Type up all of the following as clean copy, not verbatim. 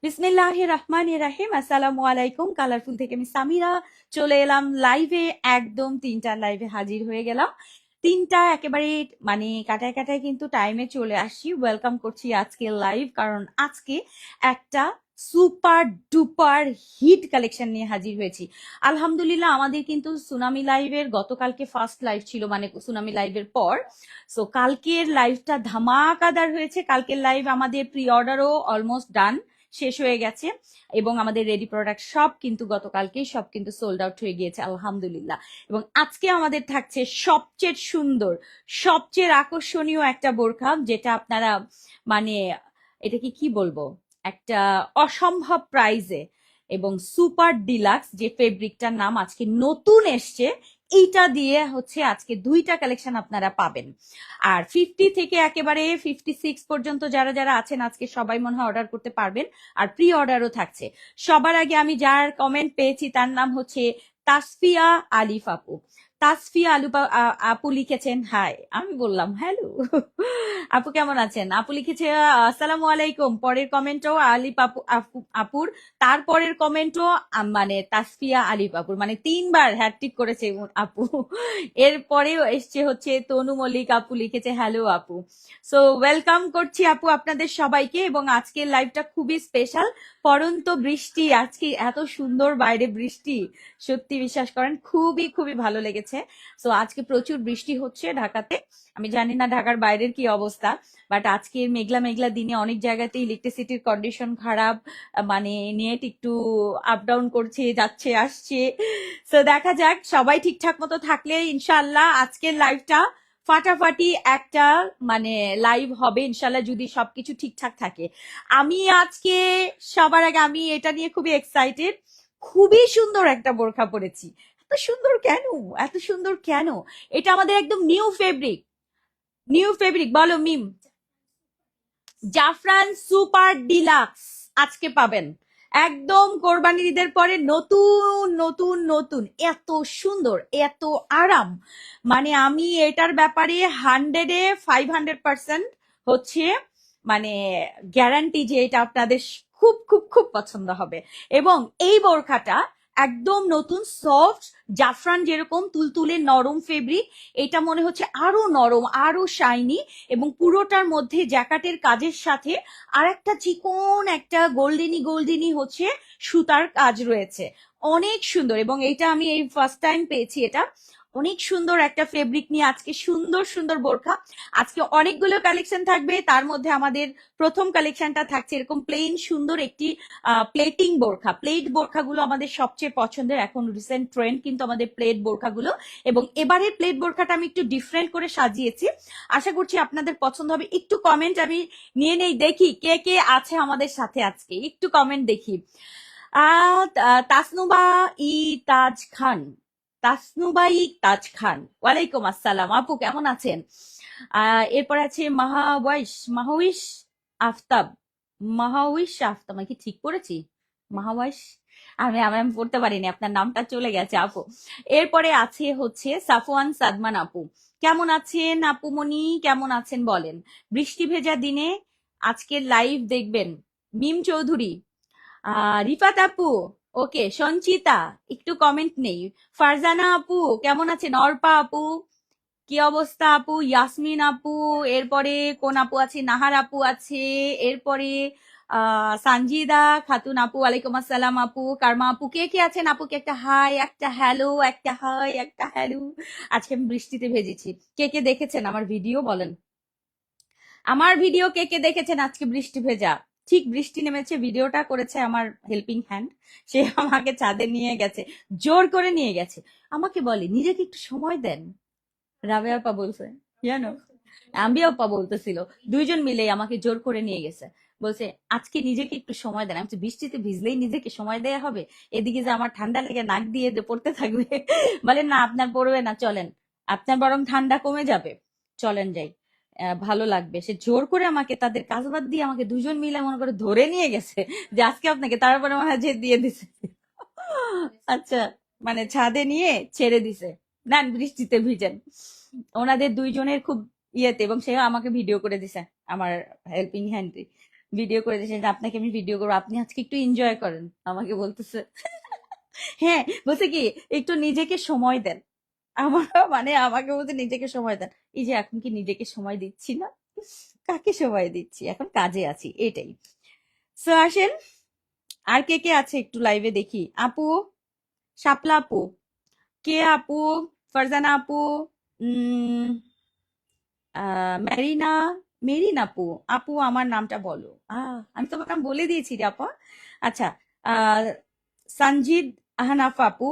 বিসমিল্লাহির রহমানির রাহিম। আসসালামু আলাইকুম। কালারফুল থেকে আমি সামিরা চলে এলাম লাইভে। একদম 3টার লাইভে হাজির হয়ে গেলাম। 3টা একেবারে মানে কাটায় কাটায় কিন্তু টাইমে চলে আসি। ওয়েলকাম করছি আজকে লাইভ, কারণ আজকে একটা সুপার ডুপার হিট কালেকশন নিয়ে হাজির হয়েছি। আলহামদুলিল্লাহ, আমাদের কিন্তু সুনামি লাইভের গতকালকে ফার্স্ট লাইভ ছিল, মানে সুনামি লাইভের পর। সো কালকের লাইভটা ধামাকাদার হয়েছে। কালকের লাইভ আমাদের প্রি অর্ডারও অলমোস্ট ডান, শেষ হয়ে গেছে, এবং আমাদের রেডি প্রোডাক্ট সব কিন্তু গতকালকেই সব কিন্তু সোল্ড আউট হয়ে গিয়েছে আলহামদুলিল্লাহ। এবং আজকে আমাদের থাকছে সবচেয়ে সুন্দর, সবচেয়ে আকর্ষণীয় একটা বোরখা, যেটা আপনারা মানে এটাকে কি বলবো, একটা অসম্ভব প্রাইজে এবং সুপার ডিলাক্স যে ফেব্রিকটার নাম আজকে নতুন এসছে, এইটা দিয়ে হচ্ছে আজকে 2টা কালেকশন আপনারা পাবেন। আর 50 থেকে একেবারে 56 পর্যন্ত যারা যারা আছেন আজকে সবাই মনে হয় অর্ডার করতে পারবেন, আর প্রি অর্ডারও থাকছে। সবার আগে আমি যার কমেন্ট পেয়েছি তার নাম হচ্ছে তাসফিয়া আলিফ আপু। তাসফিয়া আপু লিখেছেন হাই, আমি বললাম হ্যালো। আপু কেমন আছেন? আপু লিখেছে আসসালামু আলাইকুম। পরের কমেন্টও আলিফ আপুর, তারপরের কমেন্টও মানে তাসফিয়া আলিফ আপুর, মানে 3বার হ্যাটট্রিক করেছে আপু। এরপরেও এসছে হচ্ছে তনু মল্লিক আপু লিখেছে হ্যালো আপু। সো ওয়েলকাম করছি আপু আপনাদের সবাইকে। এবং আজকের লাইভটা খুবই স্পেশাল। পরন্ত বৃষ্টি, আজকে এত সুন্দর বাইরে বৃষ্টি, সত্যি বিশ্বাস করেন খুবই খুবই ভালো লেগেছে। সো আজকে প্রচুর বৃষ্টি হচ্ছে ঢাকাতে। আমি জানি না ঢাকার বাইরের কি অবস্থা, বাট আজকের মেঘলা মেঘলা দিনে অনেক জায়গাতে ইলেকট্রিসিটির কন্ডিশন খারাপ, মানে নেট একটু আপ ডাউন করছে, যাচ্ছে আসছে। সো দেখা যাক, সবাই ঠিকঠাক মতো থাকলে ইনশাআল্লাহ আজকের লাইভটা ফাটাফাটি একটা মানে লাইভ হবে ইনশাআল্লাহ, যদি সবকিছু ঠিকঠাক থাকে। আমি আজকে সবার আগে আমি এটা নিয়ে খুবই এক্সাইটেড। খুবই সুন্দর একটা বোরখা পরেছি। এত সুন্দর কেন, এত সুন্দর কেন? এটা আমাদের একদম নিউ ফেব্রিক। নিউ ফেব্রিক বলো মিম। জাফরান সুপার ডিলাক্স আজকে পাবেন একদম কোরবানির ঈদের পরে নতুন নতুন নতুন, এত সুন্দর, এত আরাম। মানে আমি এটার ব্যাপারে 100-এ 500% হচ্ছে মানে গ্যারান্টি যে এটা আপনাদের খুব খুব খুব পছন্দ হবে। এবং এই বোরখাটা একদম নতুন সফট, জাফরান যেরকম তুলতুলে নরম ফেব্রিক, এটা মনে হচ্ছে আরো নরম, আরো শাইনি। এবং পুরোটার মধ্যে জ্যাকেটের কাজের সাথে আর একটা চিকন একটা গোল্ডেনি গোল্ডেনি হচ্ছে সুতার কাজ রয়েছে। অনেক সুন্দর। এবং এটা আমি এই ফার্স্ট টাইম পেয়েছি। এটা অনেক সুন্দর একটা ফেব্রিক নিয়ে আজকে সুন্দর সুন্দর বোরখা। আজকে অনেকগুলো কালেকশন থাকবে, তার মধ্যে আমাদের প্রথম কালেকশনটা থাকছে এরকম প্লেন সুন্দর একটি প্লেটিং বোরখা। প্লেট বোরখাগুলো আমাদের সবচেয়ে পছন্দের, এখন রিসেন্ট ট্রেন্ড কিন্তু আমাদের প্লেট বোরখাগুলো। এবং এবারের প্লেট বোরখাটা আমি একটু ডিফারেন্ট করে সাজিয়েছি, আশা করছি আপনাদের পছন্দ হবে। একটু কমেন্ট আমি নিয়ে নেই, দেখি কে কে আছে আমাদের সাথে আজকে, একটু কমেন্ট দেখি। তাসনুবা ই তাজ খান, তাসনুবা ই তাজ খান, ওয়ালাইকুম আসসালাম আপু, কেমন আছেন? এরপর আছে মাহাউইশ আফতাব। মাহাউইশ আফতাব, আমি কি ঠিক করেছি? মাহাওয়াইশ, আমি আমি আমি পড়তে পারিনি, আপনার নামটা চলে গেছে আপু। এরপরে আছে হচ্ছে সাফওয়ান সাদমান আপু। কেমন আছেন আপু মনি, কেমন আছেন বলেন? বৃষ্টি ভেজা দিনে আজকের লাইভ দেখবেন। মিম চৌধুরী, রিফাত আপু, ওকে। সঞ্চিতা, একটু কমেন্ট নেই। ফারজানা আপু কেমন আছেন? অর্পা আপু, কি অবস্থা আপু? ইয়াসমিন আপু, এরপরে কোন আপু আছে? নাহার আপু আছে, এরপরে সানজিদা খাতুন আপু, ওয়ালাইকুম আসসালাম আপু। কারমা আপু, কে কে আছেন? আপুকে একটা হাই, একটা হ্যালো, একটা হাই, একটা হ্যালো। আজকে আমি বৃষ্টিতে ভেজেছি। কে কে দেখেছেন আমার ভিডিও বলেন? আমার ভিডিও কে কে দেখেছেন আজকে বৃষ্টি ভেজা? ঠিক বৃষ্টি নেমেছে, ভিডিওটা করেছে আমার হেল্পিং হ্যান্ড। সে আমাকে ছাদে নিয়ে গেছে, জোর করে নিয়ে গেছে। আমাকে বলে নিজেকে একটু সময় দেন। রাবেয়া আপা বলছে, জানো, আম্বিয়া আপা বলতেছিল, দুইজন মিলে আমাকে জোর করে নিয়ে গেছে। বলছে আজকে নিজেকে একটু সময় দেন। আমি বলছি, বৃষ্টিতে ভিজলেই নিজেকে সময় দেয়া হবে? এদিকে যে আমার ঠান্ডা লেগে নাক দিয়ে পড়তে থাকবে। বলে না, আপনার পড়বে না, চলেন, আপনার বরং ঠান্ডা কমে যাবে, চলেন যাই, ভালো লাগবে। সে জোর করে আমাকে তাদের কাজ বাদ দিয়ে আমাকে দুজন মিলে মনে করে ধরে নিয়ে গেছে, যে আজকে আপনাকে, তারপরে মনে হয় যে দিয়ে দিছে। আচ্ছা, মানে ছাদে নিয়ে ছেড়ে দিছে, নেন বৃষ্টিতে ভিজেন। ওনাদের দুইজনের খুব ইয়েতে, এবং সে আমাকে ভিডিও করে দিছে, আমার হেল্পিং হ্যান্ড ভিডিও করে দিয়েছেন যে আপনাকে আমি ভিডিও করবো, আপনি আজকে একটু এনজয় করেন, আমাকে বলতেছে। হ্যাঁ, বলছে কি একটু নিজেকে সময় দেন। আমার মানে আমাকে বলতে নিজেকে সময় দেন। এই যে এখন কি নিজেকে সময় দিচ্ছি না? কাকে সময় দিচ্ছি? এখন কাজে আছি, এটাই। সো আসেন, আর কে কে আছে একটু লাইভে দেখি। আপু, শাপলা আপু, কে আপু, ফারজানা আপু, উম মেরিনা, মেরিন আপু। আপু আমার নামটা বলো। আমি তোমাকে নাম বলে দিয়েছি রে আপা। আচ্ছা, আহ সঞ্জিদ আহনাফ আপু,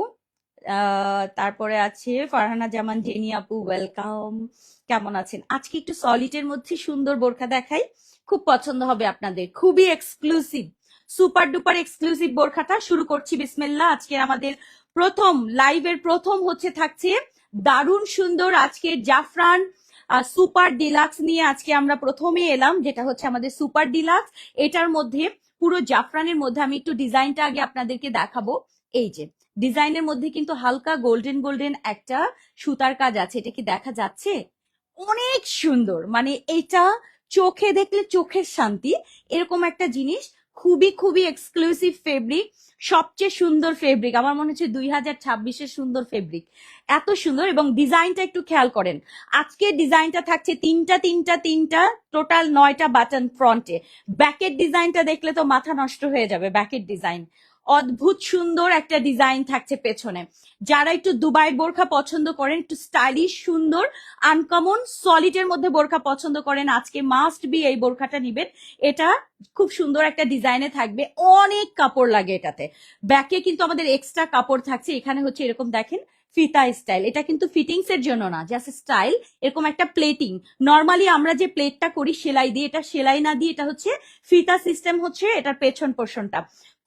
তারপরে আছে ফারহানা জামান জেনি আপু, ওয়েলকাম। কেমন আছেন? আজকে একটু সলিডের মধ্যে সুন্দর বোরখা দেখাই, খুব পছন্দ হবে আপনাদের, খুবই এক্সক্লুসিভ, সুপার ডুপার এক্সক্লুসিভ বোরখাটা শুরু করছি। বিসমিল্লাহ। আজকে আমাদের প্রথম লাইভের প্রথম হচ্ছে থাকছে দারুণ সুন্দর আজকে জাফরান সুপার ডিলাক্স নিয়ে আজকে আমরা প্রথমে এলাম, যেটা হচ্ছে আমাদের সুপার ডিলাক্স। এটার মধ্যে পুরো জাফরানের মধ্যে আমি একটু ডিজাইনটা আগে আপনাদেরকে দেখাবো। এই যে ডিজাইনের মধ্যে কিন্তু হালকা গোল্ডেন গোল্ডেন একটা সুতার কাজ আছে, এটা কি দেখা যাচ্ছে? অনেক সুন্দর, মানে এটা চোখে দেখলে চোখের শান্তি, এরকম একটা জিনিস। খুবই খুবই এক্সক্লুসিভ ফেব্রিক, সবচেয়ে সুন্দর ফেব্রিক আমার মনে হচ্ছে 2026-এর সুন্দর ফেব্রিক, এত সুন্দর। এবং ডিজাইনটা একটু খেয়াল করেন, আজকে ডিজাইনটা থাকছে তিনটা তিনটা তিনটা, টোটাল 9টা বাটন ফ্রন্টে। ব্যাকের ডিজাইনটা দেখলে তো মাথা নষ্ট হয়ে যাবে, ব্যাকের ডিজাইন অদ্ভুত সুন্দর একটা ডিজাইন থাকছে পেছনে। যারা একটু দুবাই বোরখা পছন্দ করেন, একটু স্টাইলিশ সুন্দর আনকমন সলিডের মধ্যে বোরখা পছন্দ করেন, আজকে মাস্ট বি এই বোরখাটা নিবেন। এটা খুব সুন্দর একটা ডিজাইনে থাকবে, অনেক কাপড় লাগে এটাতে। ব্যাকে কিন্তু আমাদের এক্সট্রা কাপড় থাকছে, এখানে হচ্ছে এরকম দেখেন ফিতা স্টাইল, এটা কিন্তু ফিটিংস এর জন্য না, জাস্ট স্টাইল। এরকম একটা প্লেটিং, নর্মালি আমরা যে প্লেটটা করি সেলাই দিয়ে, এটা সেলাই না দিয়ে এটা হচ্ছে ফিতা সিস্টেম, হচ্ছে এটার পেছন পোর্শনটা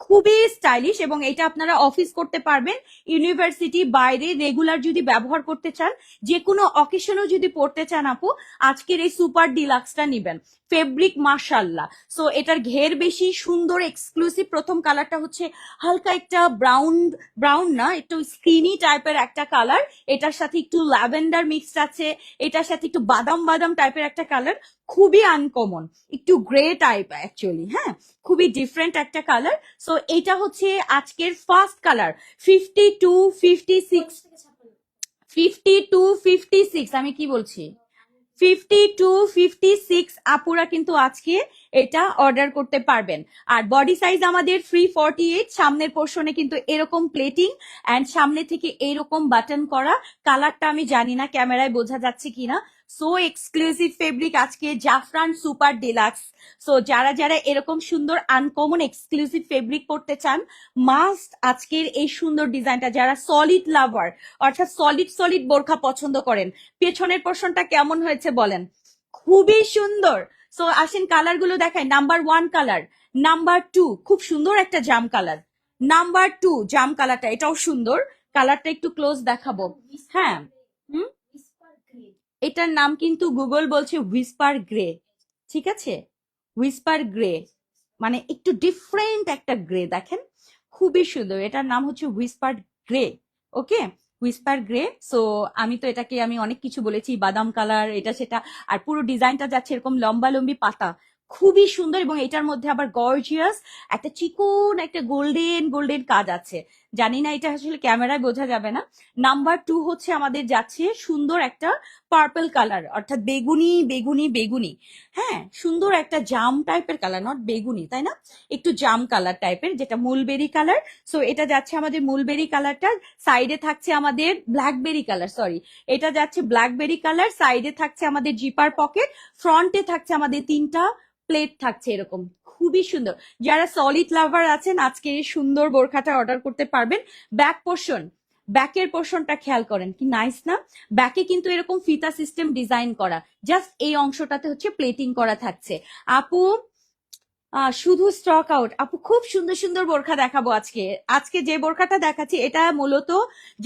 খুবই স্টাইলিশ। এবং এটা আপনারা অফিস করতে পারবেন, ইউনিভার্সিটি, বাইরে রেগুলার যদি ব্যবহার করতে চান, যে কোনো অকেশনও যদি পড়তে চান আপু, আজকের এই সুপার ডিলাক্সটা নিবেন। ফেব্রিক মাশাল্লাহ। সো এটার ঘের বেশি সুন্দর এক্সক্লুসিভ। প্রথম কালারটা হচ্ছে হালকা একটা ব্রাউন, ব্রাউন না, একটু স্কিনি টাইপের একটা কালার, এটার সাথে একটু ল্যাভেন্ডার মিক্সড আছে, এটার সাথে একটু বাদাম বাদাম টাইপের একটা কালার, খুবই আনকমন, একটু গ্রে টাইপ অ্যাকচুয়ালি। হ্যাঁ, খুবই ডিফারেন্ট একটা কালার। সো এটা হচ্ছে আজকের ফার্স্ট কালার, 52, 56, 52, 56, আমি কি বলছি, 52, 56 আপুরা কিন্তু আজকে এটা অর্ডার করতে পারবেন। আর বডি সাইজ আমাদের 348, সামনের পোর্শনে কিন্তু এরকম প্লেটিং অ্যান্ড সামনে থেকে এরকম বাটন করা। কালারটা আমি জানি না ক্যামেরায় বোঝা যাচ্ছে কিনা। সো এক্সক্লুসিভ ফেব্রিক আজকে জাফরান সুপার ডিলাক্স। সো যারা যারা এরকম সুন্দর আনকমন এক্সক্লুসিভ ফেব্রিক করতে চান, মাস্ট আজকের এই সুন্দর ডিজাইনটা। যারা সলিড লাভার, অর্থাৎ সলিড সলিড বোরখা পছন্দ করেন, পেছনের পোর্শনটা কেমন হয়েছে বলেন? খুবই সুন্দর। সো আসেন কালার গুলো দেখাই। নাম্বার 1 কালার, নাম্বার 2 খুব সুন্দর একটা জাম কালার, নাম্বার 2 জাম কালারটা, এটাও সুন্দর। কালারটা একটু ক্লোজ দেখাবো। হ্যাঁ, হুম, এটার নাম কিন্তু গুগল বলছে হুইস্পার গ্রে, ঠিক আছে? হুইস্পার গ্রে, মানে একটু ডিফারেন্ট একটা গ্রে, দেখেন খুবই সুন্দর। এটার নাম হচ্ছে হুইস্পার গ্রে। ওকে, হুইস্পার গ্রে। সো আমি তো এটাকে আমি অনেক কিছু বলেছি, বাদাম কালার, এটা সেটা। আর পুরো ডিজাইনটা যাচ্ছে এরকম লম্বা লম্বি পাতা, খুবই সুন্দর। এবং এটার মধ্যে আবার গর্জিয়াস একটা চিকন একটা গোল্ডেন গোল্ডেন কাজ আছে, জানি না এটা আসলে ক্যামেরায় বোঝা যাবে না। নাম্বার 2 হচ্ছে আমাদের যাচ্ছে সুন্দর একটা পার্পল কালার, অর্থাৎ বেগুনি বেগুনি বেগুনি। হ্যাঁ, সুন্দর একটা জাম টাইপের কালার, নট বেগুনি, তাই না? একটু জাম কালার টাইপের, যেটা মুলবেরি কালার। সো এটা যাচ্ছে আমাদের মুলবেরি কালারটা, সাইডে থাকছে আমাদের ব্ল্যাকবেরি কালার, সরি, এটা যাচ্ছে ব্ল্যাকবেরি কালার, সাইডে থাকছে আমাদের জিপার পকেট, ফ্রন্টে থাকছে আমাদের 3টা প্লেট থাকছে এরকম, খুবই সুন্দর। যারা সলিড লাভার আছেন আজকে এই সুন্দর বোরখাটা অর্ডার করতে পারবেন। ব্যাক পোর্শন, ব্যাকের পোর্শনটা খেয়াল করেন কি নাইস না? ব্যাকে কিন্তু এরকম ফিতা সিস্টেম ডিজাইন করা, জাস্ট এই অংশটাতে হচ্ছে প্লেটিং করা থাকছে। আপু শুধু স্টক আউট। আপু খুব সুন্দর সুন্দর বোরখা দেখাবো আজকে। আজকে যে বোরখাটা দেখাচ্ছি এটা মূলত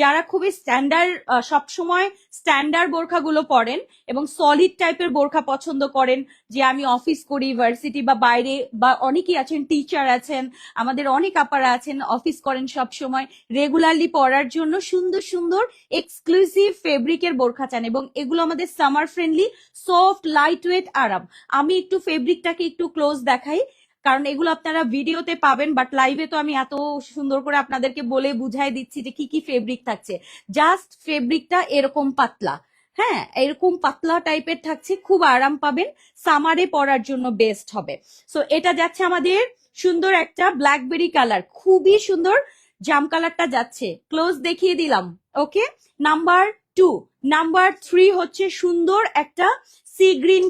যারা খুবই স্ট্যান্ডার্ড, সবসময় স্ট্যান্ডার্ড বোরখাগুলো পরেন এবং সলিড টাইপের বোরখা পছন্দ করেন, যে আমি অফিস করি, ভার্সিটি বা বাইরে, বা অনেকেই আছেন টিচার আছেন, আমাদের অনেক আপারা আছেন অফিস করেন সব সময়, রেগুলারলি পরার জন্য সুন্দর সুন্দর এক্সক্লুসিভ ফেব্রিকের বোরখা চান। এবং এগুলো আমাদের summer friendly, soft, light weight, আরাম। আমি একটু ফেব্রিকটাকে একটু ক্লোজ দেখাই। কারণ এগুলো আপনারা ভিডিওতে পাবেন, বাট লাইভে তো আমি এত সুন্দর করে আপনাদেরকে বলে বুঝাই দিচ্ছি যে কি কি ফেব্রিক থাকছে। জাস্ট ফেব্রিকটা এরকম পাতলা, হ্যাঁ এরকম পাতলা টাইপের থাকছে, খুব আরাম পাবেন, সামারে পরার জন্য বেস্ট হবে। সো এটা যাচ্ছে আমাদের সুন্দর একটা ব্ল্যাকবেরি কালার, খুবই সুন্দর জাম কালারটা যাচ্ছে, ক্লোজ দেখিয়ে দিলাম। ওকে, নাম্বার 2। নাম্বার 3 হচ্ছে সুন্দর একটা sea green,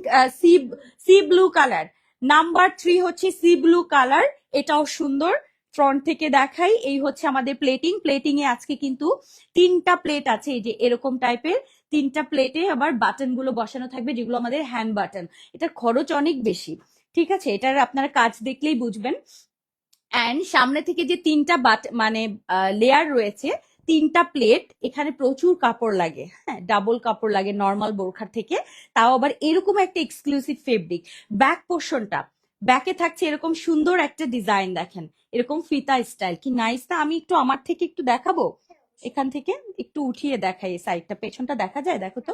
C blue colour. Number 3 হচ্ছে সি ব্লু কালার, এটাও সুন্দর। ফ্রন্ট থেকে দেখাই, এই হচ্ছে আমাদের প্লেটিং। প্লেটিং এ আজকে কিন্তু 3টা প্লেট আছে, এই যে এরকম টাইপের 3টা প্লেটে আবার বাটন গুলো বসানো থাকবে, যেগুলো আমাদের হ্যান্ড বাটন। এটা খরচ অনেক বেশি, ঠিক আছে, এটার আপনারা কাজ দেখলেই বুঝবেন। অ্যান্ড সামনে থেকে যে 3টা মানে লেয়ার রয়েছে, 3টা প্লেট, এখানে প্রচুর কাপড় লাগে, হ্যাঁ ডাবল কাপড় লাগে নর্মাল বোরখার থেকে, তাও আবার এরকম একটা এক্সক্লুসিভ ফেব্রিক। ব্যাক পোর্শনটা, ব্যাকে থাকছে এরকম সুন্দর একটা ডিজাইন, দেখেন এরকম ফিতা স্টাইল, কি নাইস না? আমি একটু আমার থেকে একটু দেখাবো, এখান থেকে একটু উঠিয়ে দেখাই, এই সাইডটা পেছনটা দেখা যায়, দেখো তো,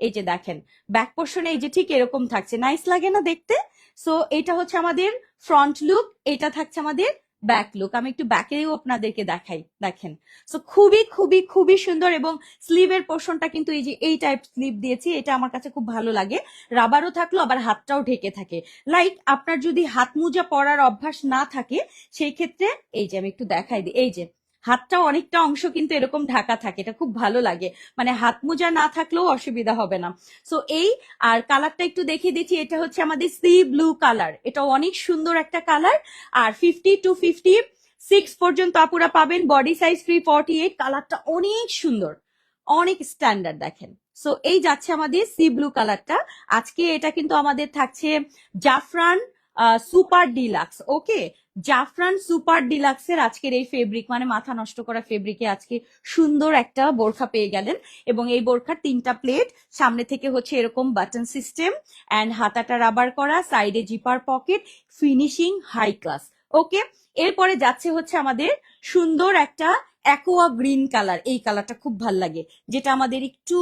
এই যে দেখেন ব্যাক পোর্শনে এই যে ঠিক এরকম থাকছে, নাইস লাগে না দেখতে? সো এটা হচ্ছে আমাদের ফ্রন্ট লুক, এটা থাকছে আমাদের ব্যাক লুক। আমি একটু ব্যাকেও আপনাদেরকে দেখাই, দেখেন। সো খুবই খুবই খুবই সুন্দর। এবং স্লিভের পোর্শনটা কিন্তু এই যে এই টাইপ স্লিভ দিয়েছি, এটা আমার কাছে খুব ভালো লাগে, রাবারও থাকলো আবার হাতটাও ঢেকে থাকে। লাইক আপনার যদি হাত মোজা পরার অভ্যাস না থাকে, সেই ক্ষেত্রে এই যে আমি একটু দেখাই দিই, এই যে হাতটাও অনেকটা অংশ কিন্তু এরকম ঢাকা থাকে, এটা খুব ভালো লাগে, মানে হাত মোজা না থাকলেও অসুবিধা হবে না। সো এই, আর কালারটা একটু দেখিয়ে দিচ্ছি, এটা হচ্ছে আমাদের সি ব্লু কালার, এটা অনেক সুন্দর একটা কালার। আর 50 to 56 পর্যন্ত আপুরা পাবেন, বডি সাইজ 348, কালারটা অনেক সুন্দর, অনেক স্ট্যান্ডার্ড, দেখেন। সো এই যাচ্ছে আমাদের সি ব্লু কালারটা। আজকে এটা কিন্তু আমাদের থাকছে জাফরান সুপার ডিলাক্স। ওকে, জাফরান সুপার ডিলাক্সের আজকের এই ফেব্রিক, মানে মাথা নষ্ট করা ফেব্রিকে আজকে সুন্দর একটা বোরখা পেয়ে গেলেন। এবং এই বোরখার 3টা প্লেট, সামনে থেকে হচ্ছে এরকম বাটন সিস্টেম, অ্যান্ড হাতাটা রাবার করা, সাইডে zipper pocket, finishing high class. Okay, এরপরে যাচ্ছে হচ্ছে আমাদের সুন্দর একটা অ্যাকোয়া গ্রিন কালার, এই কালারটা খুব ভাল লাগে, যেটা আমাদের একটু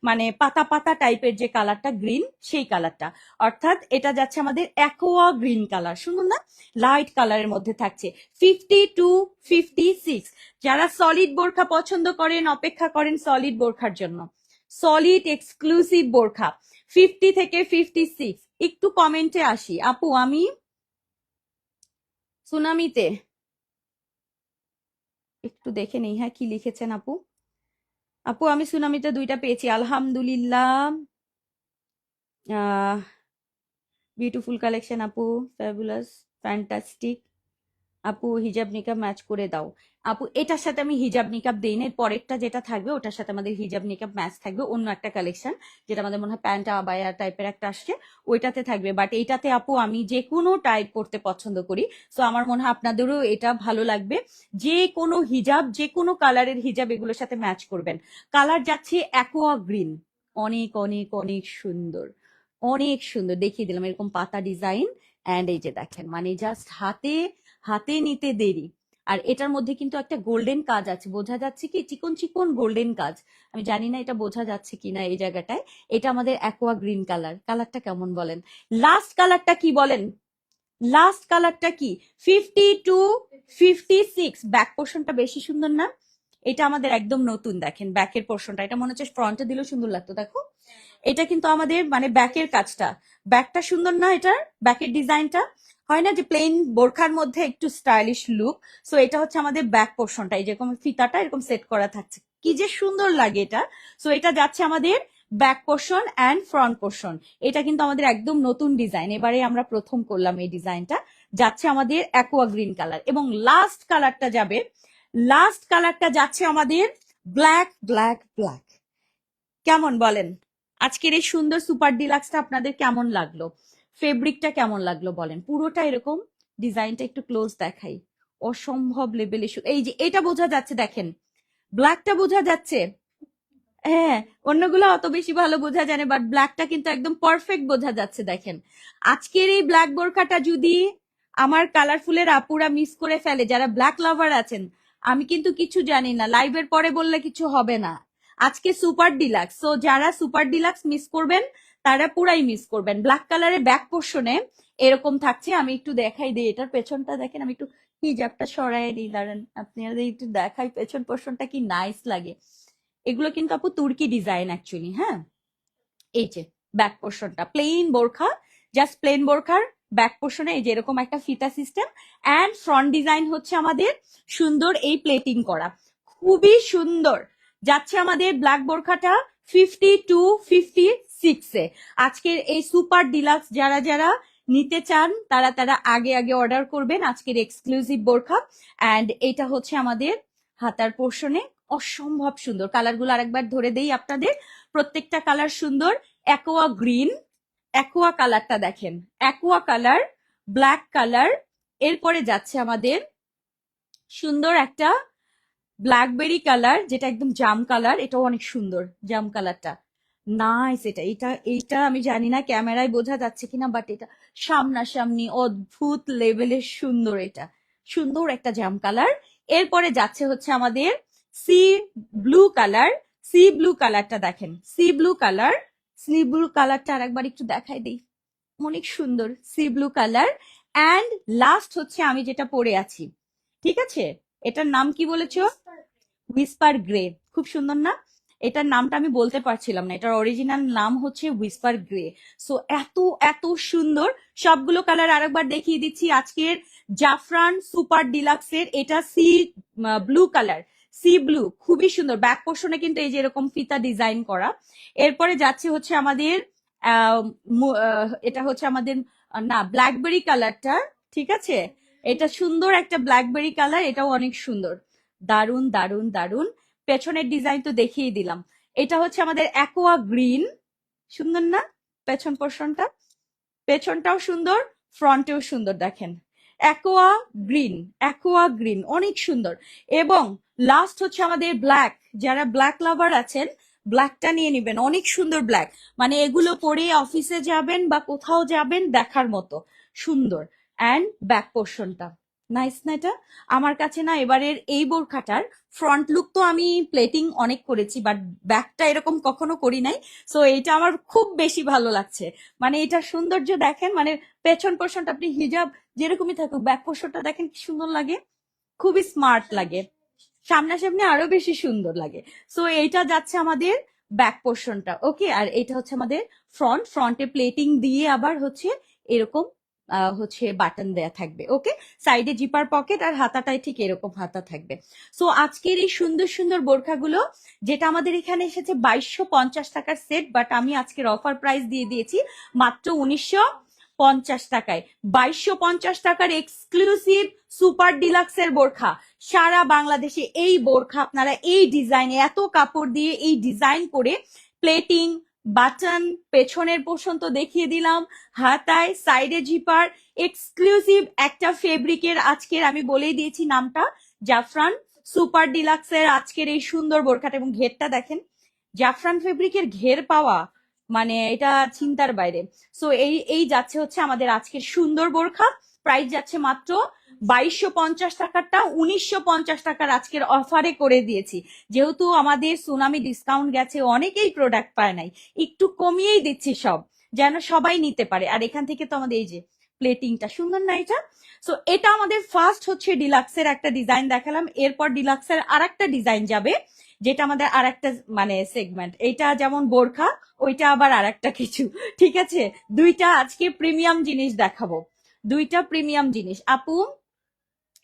মানে পাতা পাতা টাইপের যে কালারটা গ্রিন, সেই কালারটা, অর্থাৎ এটা যাচ্ছে আমাদের অ্যাকোয়া গ্রিন কালার, শুনুন না, লাইট কালারের মধ্যে থাকছে। 50 to 56, যারা সলিড বোরখা পছন্দ করেন, অপেক্ষা করেন সলিড বোরখার জন্য, সলিড এক্সক্লুসিভ বোরখা 50 থেকে 56। একটু কমেন্টে আসি আপু, আমি সুনামিতে একটু দেখে নেই, হ্যাঁ কি লিখেছেন আপু। আপু আমি সুনামিতে 2টা পেয়েছি, আলহামদুলিল্লাহ। বিউটিফুল কালেকশন আপু, ফ্যাবুলাস, ফ্যান্টাস্টিক। আপু হিজাব নিকাব ম্যাচ করে দাও। আপু এটার সাথে আমি হিজাব নিকাব দিই না, পরেরটা যেটা থাকবে ওটার সাথে আমাদের হিজাব নিকাব ম্যাচ থাকবে, অন্য একটা কালেকশন, যেটা আমাদের মনে হয় প্যান্ট আবায়া টাইপের একটা আসছে, ওইটাতে থাকবে। বাট এইটাতে আপু আমি যে কোনো টাইপ পরতে পছন্দ করি, সো আমার মনে হয় আপনাদেরও এটা ভালো লাগবে। যে কোনো হিজাব, যে কোনো কালারের হিজাব এগুলোর সাথে ম্যাচ করবেন। কালার যাচ্ছে অ্যাকোয়া গ্রিন, অনেক অনেক অনেক সুন্দর, অনেক সুন্দর, দেখিয়ে দিলাম এরকম পাতা ডিজাইন। অ্যান্ড এই যে দেখেন, মানে জাস্ট হাতে হাতে নিতে দেরি। আর এটার মধ্যে কিন্তু একটা গোল্ডেন কাজ আছে, বোঝা যাচ্ছে কি, চিকন চিকন গোল্ডেন কাজ, আমি জানি না এটা বোঝা যাচ্ছে কিনা এই জায়গাটায়। এটা আমাদের অ্যাকোয়া গ্রিন কালার, কালারটা কেমন বলেন? লাস্ট কালারটা কি বলেন? লাস্ট কালারটা কি? 50 to 56। ব্যাক পোর্শনটা বেশি সুন্দর না? এটা আমাদের একদম নতুন, দেখেন ব্যাকের পোর্শনটা, এটা মনে হচ্ছে ফ্রন্টে দিলেও সুন্দর লাগতো, দেখো। এটা কিন্তু আমাদের মানে ব্যাকের কাজটা, ব্যাকটা সুন্দর না? এটার ব্যাকের ডিজাইনটা হয় না যে প্লেন বোরখার মধ্যে একটু স্টাইলিশ লুক। সো এটা হচ্ছে আমাদের ব্যাক পোর্শনটা, এই যেরকম ফিতাটা এরকম সেট করা থাকছে, কি যে সুন্দর লাগে এটা। সো এটা যাচ্ছে আমাদের back portion and front portion. এটা কিন্তু আমাদের একদম নতুন ডিজাইন, এবারে আমরা প্রথম করলাম এই ডিজাইনটা। যাচ্ছে আমাদের অ্যাকোয়া গ্রিন কালার, এবং লাস্ট কালারটা যাবে, লাস্ট কালারটা যাচ্ছে আমাদের ব্ল্যাক ব্ল্যাক ব্ল্যাক। কেমন বলেন? আজকের এই সুন্দর সুপার ডিলাক্সটা আপনাদের কেমন লাগলো? ফেব্রিকটা কেমন লাগলো বলেন? পুরোটা এরকম, ডিজাইনটা একটু ক্লোজ দেখাই, অসম্ভব লেভেলে। এই যে এটা বোঝা যাচ্ছে, দেখেন ব্ল্যাকটা বোঝা যাচ্ছে, হ্যাঁ অন্যগুলো অত বেশি ভালো বোঝা যায় না, বাট ব্ল্যাকটা কিন্তু একদম পারফেক্ট বোঝা যাচ্ছে। দেখেন আজকের এই ব্ল্যাক বোরখাটা যদি আমার কালারফুলের আপুরা মিস করে ফেলে, যারা ব্ল্যাক লাভার আছেন, আমি কিন্তু কিছু জানি না, লাইভের পরে বললে কিছু হবে না। আজকে সুপার ডিলাক্স, সো যারা সুপার ডিলাক্স মিস করবেন তারা পুরাই মিস করবেন। ব্ল্যাক কালারের ব্যাক পোর্শনে এরকম থাকছে। আমি একটু দেখাই দিই, এটার পেছনটা দেখেন, আমি একটু হিজাবটা সরাই দিই, দাঁড়ান আপনাদের একটু দেখাই পেছন পোর্শনটা কি নাইস লাগে। এগুলো কিন্তু আপু তুর্কি ডিজাইন অ্যাকচুয়ালি। হ্যাঁ, এই যে ব্যাক পোর্শনটা প্লেন বোরখা, জাস্ট প্লেন বোরখার ব্যাক পোর্শনে এই যে এরকম একটা ফিতা সিস্টেম, অ্যান্ড ফ্রন্ট ডিজাইন হচ্ছে আমাদের সুন্দর এই প্লেটিং করা, খুবই সুন্দর যাচ্ছে আমাদের ব্ল্যাক বোরখাটা 52-56 এ। আজকের এই সুপার ডিলাক্স যারা যারা নিতে চান তারা তারা আগে আগে অর্ডার করবেন আজকের এক্সক্লুসিভ বোরখা। অ্যান্ড এটা হচ্ছে আমাদের হাতার পোর্শনে, অসম্ভব সুন্দর। কালারগুলো আরেকবার ধরে দেই আপনাদের, প্রত্যেকটা কালার সুন্দর। অ্যাকোয়া গ্রিন, অ্যাকোয়া কালারটা দেখেন, অ্যাকোয়া কালার, ব্ল্যাক কালার, এরপরে যাচ্ছে আমাদের সুন্দর একটা ব্ল্যাকবেরি কালার যেটা একদম জাম কালার, এটাও অনেক সুন্দর জাম কালারটা, নাইস। এটা এটা এইটা আমি জানি না ক্যামেরায় বোঝা যাচ্ছে কিনা, বাট এটা সামনাসামনি অদ্ভুত লেভেলের সুন্দর, এটা সুন্দর একটা জাম কালার। এরপরে যাচ্ছে হচ্ছে আমাদের C blue colour, C blue কালারটা দেখেন, C blue colour, C blue কালারটা আরেকবার একটু দেখাই দিই, অনেক সুন্দর C blue colour. And last হচ্ছে আমি যেটা পরে আছি, ঠিক আছে, এটার নাম কি বলেছো? হুইস্পার গ্রে, খুব সুন্দর না? এটার নামটা আমি বলতে পারছিলাম না, এটার অরিজিনাল নাম হচ্ছে হুইস্পার গ্রে। সো এত এত সুন্দর, সবগুলো কালার আরেকবার দেখিয়ে দিচ্ছি। আজকের জাফরান সুপার ডিলাক্সের এটা C blue colour, C blue, খুবই সুন্দর। ব্যাক পোর্শনে কিন্তু এই যে এরকম ফিতা ডিজাইন করা। এরপরে যাচ্ছে হচ্ছে আমাদের এটা হচ্ছে আমাদের না ব্ল্যাকবেরি কালারটা, ঠিক আছে, এটা সুন্দর একটা ব্ল্যাকবেরি কালার, এটাও অনেক সুন্দর, দারুন দারুন দারুন। পেছনের ডিজাইন তো দেখিয়ে দিলাম। এটা হচ্ছে আমাদের অ্যাকোয়া গ্রিন, সুন্দর না পেছন পোর্শনটা? পেছনটাও সুন্দর, ফ্রন্টেও সুন্দর, দেখেন অ্যাকোয়া গ্রিন, অ্যাকোয়া গ্রিন অনেক সুন্দর। এবং লাস্ট হচ্ছে আমাদের ব্ল্যাক, যারা ব্ল্যাক লাভার আছেন ব্ল্যাকটা নিয়ে নেবেন, অনেক সুন্দর ব্ল্যাক, মানে এগুলো পরে অফিসে যাবেন বা কোথাও যাবেন দেখার মতো সুন্দর। অ্যান্ড ব্যাক পোর্শনটা নাইস না? এটা আমার কাছে না এবারের এই বোরখাটার ফ্রন্ট লুক তো আমি প্লেটিং অনেক করেছি, বাট ব্যাকটা এরকম কখনো করি নাই। সো এইটা আমার খুব বেশি ভালো লাগছে, মানে এটা সৌন্দর্য দেখেন, মানে পেছন পোর্শনটা আপনি হিজাব যেরকমই থাকুক ব্যাক পোর্শনটা দেখেন কি সুন্দর লাগে, খুবই স্মার্ট লাগে, সামনাসামনি আরো বেশি সুন্দর লাগে। সো এইটা যাচ্ছে আমাদের ব্যাক পোর্শনটা, ওকে। আর এটা হচ্ছে আমাদের ফ্রন্টে প্লেটিং দিয়ে আবার হচ্ছে এরকম হচ্ছে বাটন দেয়া থাকবে, ওকে। সাইডে জিপার পকেট, আর হাতাটায় ঠিক এরকম হাতা থাকবে। সো আজকের এই সুন্দর সুন্দর বোরখাগুলো যেটা আমাদের এখানে এসেছে 2250 টাকার সেট, বাট আমি আজকের অফার প্রাইস দিয়ে দিয়েছি মাত্র 1950 টাকায়। 2250 টাকার এক্সক্লুসিভ সুপার ডিলাক্সের বোরখা, সারা বাংলাদেশে এই বোরখা আপনারা এই ডিজাইনে এত কাপড় দিয়ে এই ডিজাইন করে প্লেটিং, বাটন, পেছনের পোর্শন তো দেখিয়ে দিলাম, হাতায় সাইডে জিপার, এক্সক্লুসিভ একটা ফেব্রিকের আজকের আমি বলেই দিয়েছি নামটা, জাফরান সুপার ডিলাক্সের আজকের এই সুন্দর বোরখাটা। এবং ঘেরটা দেখেন, জাফরান ফেব্রিকের ঘের পাওয়া মানে এটা চিন্তার বাইরে। সো এই এই যাচ্ছে হচ্ছে আমাদের আজকের সুন্দর বোরখা, প্রাইস যাচ্ছে মাত্র 2250 টাকারটা 1950 টাকার আজকের অফারে করে দিয়েছি। যেহেতু আমাদের সুনামি ডিসকাউন্ট গেছে, অনেকেই প্রোডাক্ট পায় নাই, একটু কমিয়েই দিচ্ছি সব, যেন সবাই নিতে পারে। আর এখান থেকে তো আমাদের এই যে প্লেটিংটা সুন্দর না এটা? সো এটা আমাদের ফার্স্ট হচ্ছে ডিলাক্সের একটা ডিজাইন দেখালাম, এরপর ডিলাক্সের আর একটা ডিজাইন যাবে, যেটা আমাদের আর একটা মানে সেগমেন্ট, এটা যেমন বোরখা, ওইটা আবার আর একটা কিছু, ঠিক আছে। দুইটা আজকে প্রিমিয়াম জিনিস দেখাবো, দুইটা প্রিমিয়াম জিনিস। আপু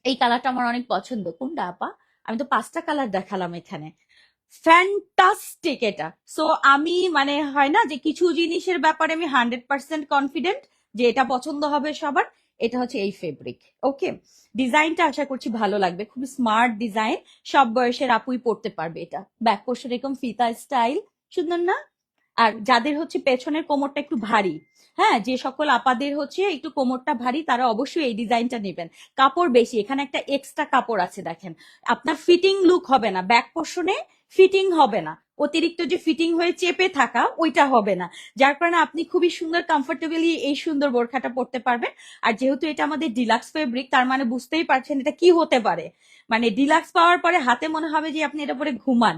এই কালারটা আমার অনেক পছন্দ, কোনটা আপা? আমি তো 5টা কালার দেখালাম এখানে, ফ্যান্টাস্টিক এটা। সো আমি মানে হয় না যে কিছু জিনিসের ব্যাপারে আমি 100% কনফিডেন্ট যে এটা পছন্দ হবে সবার। এটা হচ্ছে এই ফেব্রিক, ওকে। ডিজাইনটা আশা করছি ভালো লাগবে, খুব স্মার্ট ডিজাইন, সব বয়সের আপুই পড়তে পারবে। এটা ব্যাক পোর্শন এরকম ফিতা স্টাইল, সুন্দর না? আর যাদের হচ্ছে পেছনের কোমরটা একটু ভারী, হ্যাঁ, যে সকল আপাদের হচ্ছে একটু কোমরটা ভারী তারা অবশ্যই এই ডিজাইনটা নেবেন। কাপড় বেশি, এখানে একটা এক্সট্রা কাপড় আছে দেখেন, আপনার ফিটিং লুক হবে না, ব্যাক পোর্শনে ফিটিং হবে না, অতিরিক্ত যে ফিটিং হয়ে চেপে থাকা ওইটা হবে না, যার কারণে আপনি খুবই সুন্দর কমফোর্টেবলি এই সুন্দর বোরখাটা পরতে পারবেন। আর যেহেতু এটা আমাদের ডিলাক্স ফেব্রিক, তার মানে বুঝতেই পারছেন এটা কি হতে পারে, মানে ডিলাক্স পাওয়ার পরে হাতে মনে হবে যে আপনি এটা পরে ঘুমান,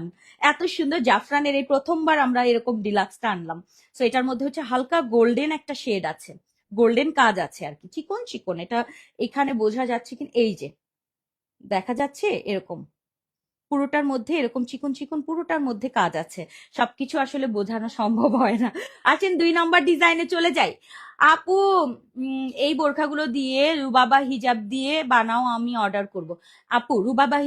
এত সুন্দর। জাফরানের এই প্রথমবার আমরা এরকম ডিলাক্সটা আনলাম। সো এটার মধ্যে হচ্ছে হালকা গোল্ডেন একটা শেড আছে, গোল্ডেন কাজ আছে আর কি, চিকন চিকন। এটা এখানে বোঝা যাচ্ছে কি, এই যে দেখা যাচ্ছে এরকম পুরোটার মধ্যে এরকম চিকন চিকন পুরোটার মধ্যে কাজ আছে। সবকিছু আসলে বোঝানো সম্ভব হয় না। আসেন 2 নম্বর ডিজাইনে চলে যাই। আপু এই বোরখাগুলো দিয়ে রুবাবা হিজাব দিয়ে বানাও, আমি অর্ডার করব। আপু রুবাবা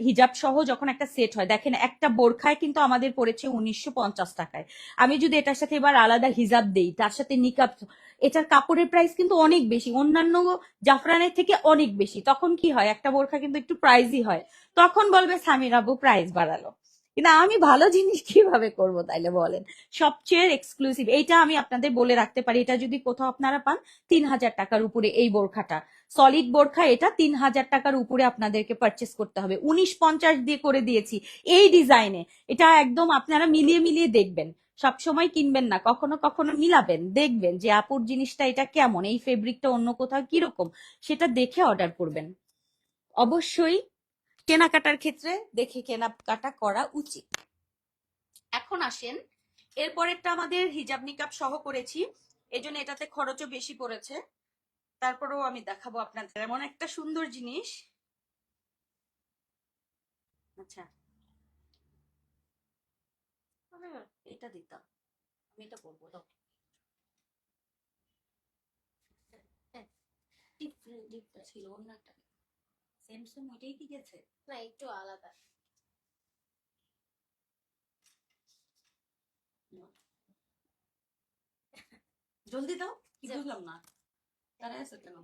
হিজাব সহ যখন একটা সেট হয়, দেখেন একটা বোরখায় কিন্তু আমাদের পড়েছে 1950 টাকায়। আমি যদি এটার সাথে এবার আলাদা হিজাব দেই, তার সাথে নিকাব, এটার কাপড়ের প্রাইস কিন্তু অনেক বেশি, অন্যান্য জাফরানের থেকে অনেক বেশি। তখন কি হয়, একটা বোরখা কিন্তু একটু প্রাইসই হয়। তখন বলবে সামির আবু প্রাইস বাড়ালো। কিন্তু আমি ভালো জিনিস কিভাবে করব তাইলে বলেন? সবচেয়ে এক্সক্লুসিভ এইটা আমি আপনাদের বলে রাখতে পারি, এটা যদি কোথাও আপনারা পান 3000 টাকার উপরে এই বোরখাটা, সলিড বোরখা, এটা 3000 টাকার উপরে আপনাদেরকে পারচেস করতে হবে। 1950 দিয়ে করে দিয়েছি এই ডিজাইনে। এটা একদম আপনারা মিলিয়ে মিলিয়ে দেখবেন, সব সময় কিনবেন না, কখনো কখনো মিলাবেন, দেখবেন যে আপুর জিনিসটা এটা কেমন, এই ফেব্রিকটা অন্য কোথাও কিরকম, সেটা দেখে অর্ডার করবেন। অবশ্যই কেনাকাটার ক্ষেত্রে দেখে কেনাকাটা করা উচিত। এখন আসেন, এরপরেরটা আমাদের হিজাব নিকাব সহ করেছি, এজন্য এটাতে খরচও বেশি পড়েছে। তারপরেও আমি দেখাবো আপনাদের এমন একটা সুন্দর জিনিস। আচ্ছা, এটা দিতাম, আমি এটা করবো তো। ডিপটা ছিল অন্য একটা, সেম সেম ওইটাই কি গেছে না, একটু আলাদা। জলদি দাও, কি বুঝলাম না, তারা আছে কেন?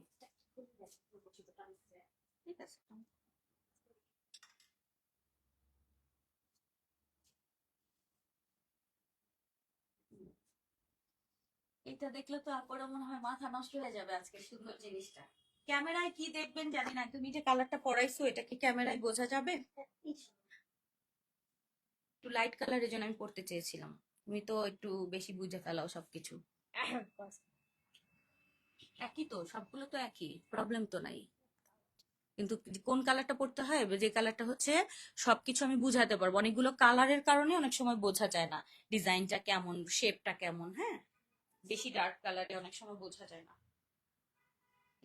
ঠিক আছে, এটা দেখলে তো আপনার মনে হয় মাথা নষ্ট হয়ে যাবে আজকে সুন্দর জিনিসটা। ক্যামেরায় কি দেখবেন জানি না, তুমি যে কালারটা পরাইছো এটা কি ক্যামেরায় বোঝা যাবে? একটু লাইট কালারের জন্য আমি পড়তে চেয়েছিলাম, তুমি তো একটু বেশি বুঝে ফেলাও সবকিছু। একই তো, সবগুলো তো একই, প্রবলেম তো নাই। কিন্তু কোন কালারটা পড়তে হয়, যে কালারটা হচ্ছে সবকিছু আমি বুঝাতে পারবো। অনেকগুলো কালারের কারণে অনেক সময় বোঝা যায় না ডিজাইনটা কেমন, শেপটা কেমন। হ্যাঁ, বেশি ডার্ক কালারে অনেক সময় বোঝা যায় না,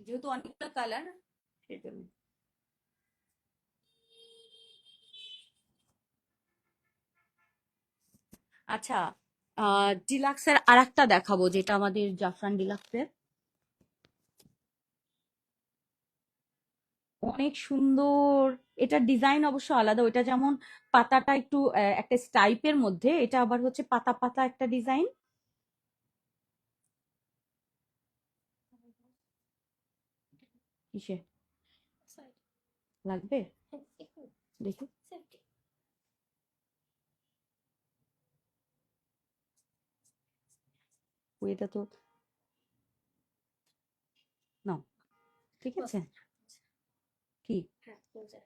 যেহেতু অনেকগুলো কালার সেজন্য। আচ্ছা, ডিলাক্সের আর একটা দেখাবো, যেটা আমাদের জাফরান ডিলাক্সের অনেক সুন্দর। এটা ডিজাইন অবশ্য আলাদা, ওইটা যেমন পাতাটা একটু একটা স্টাইপের মধ্যে, এটা আবার হচ্ছে পাতা পাতা একটা ডিজাইন। কিসে লাগবে দেখি, এটা তো না, ঠিক আছে। কি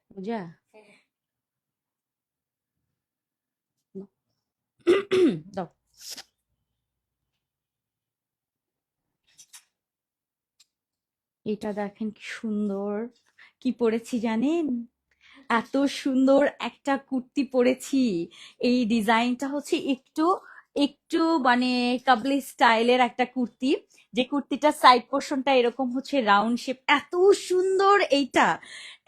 পূজা? নাও। দাও। এটা দেখেন কি সুন্দর, কি পরেছি জানেন? এত সুন্দর একটা কুর্তি পরেছি। এই ডিজাইনটা হচ্ছে একটু একটু মানে কাবলি স্টাইলের একটা কুর্তি, যে কুর্তিটার সাইড পোর্শনটা এরকম হচ্ছে রাউন্ড শেপ, এত সুন্দর এইটা,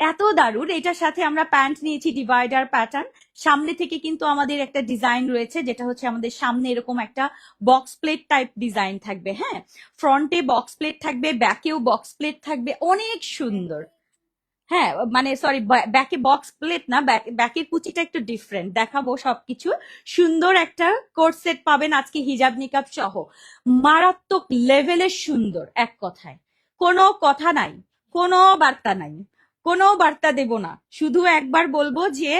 এত দারুণ। এটার সাথে আমরা প্যান্ট নিয়েছি ডিভাইডার প্যাটার্ন। সামনে থেকে কিন্তু আমাদের একটা ডিজাইন রয়েছে, যেটা হচ্ছে আমাদের সামনে এরকম একটা বক্স প্লেট টাইপ ডিজাইন থাকবে। হ্যাঁ, ফ্রন্টে বক্স প্লেট থাকবে, ব্যাকেও বক্স প্লেট থাকবে, অনেক সুন্দর। হ্যাঁ, মানে সরি, ব্যাকে বক্স প্লেট না, ব্যাকের কুচিটা একটু ডিফারেন্ট দেখাবো। সবকিছু সুন্দর একটা কোট সেট পাবেন আজকে হিজাব নিকাব সহ, মারাত্মক লেভেলের সুন্দর। এক কথায় কোনো কথা নাই, কোনো বার্তা নাই, কোনো বার্তা দেব না, শুধু একবার বলবো যে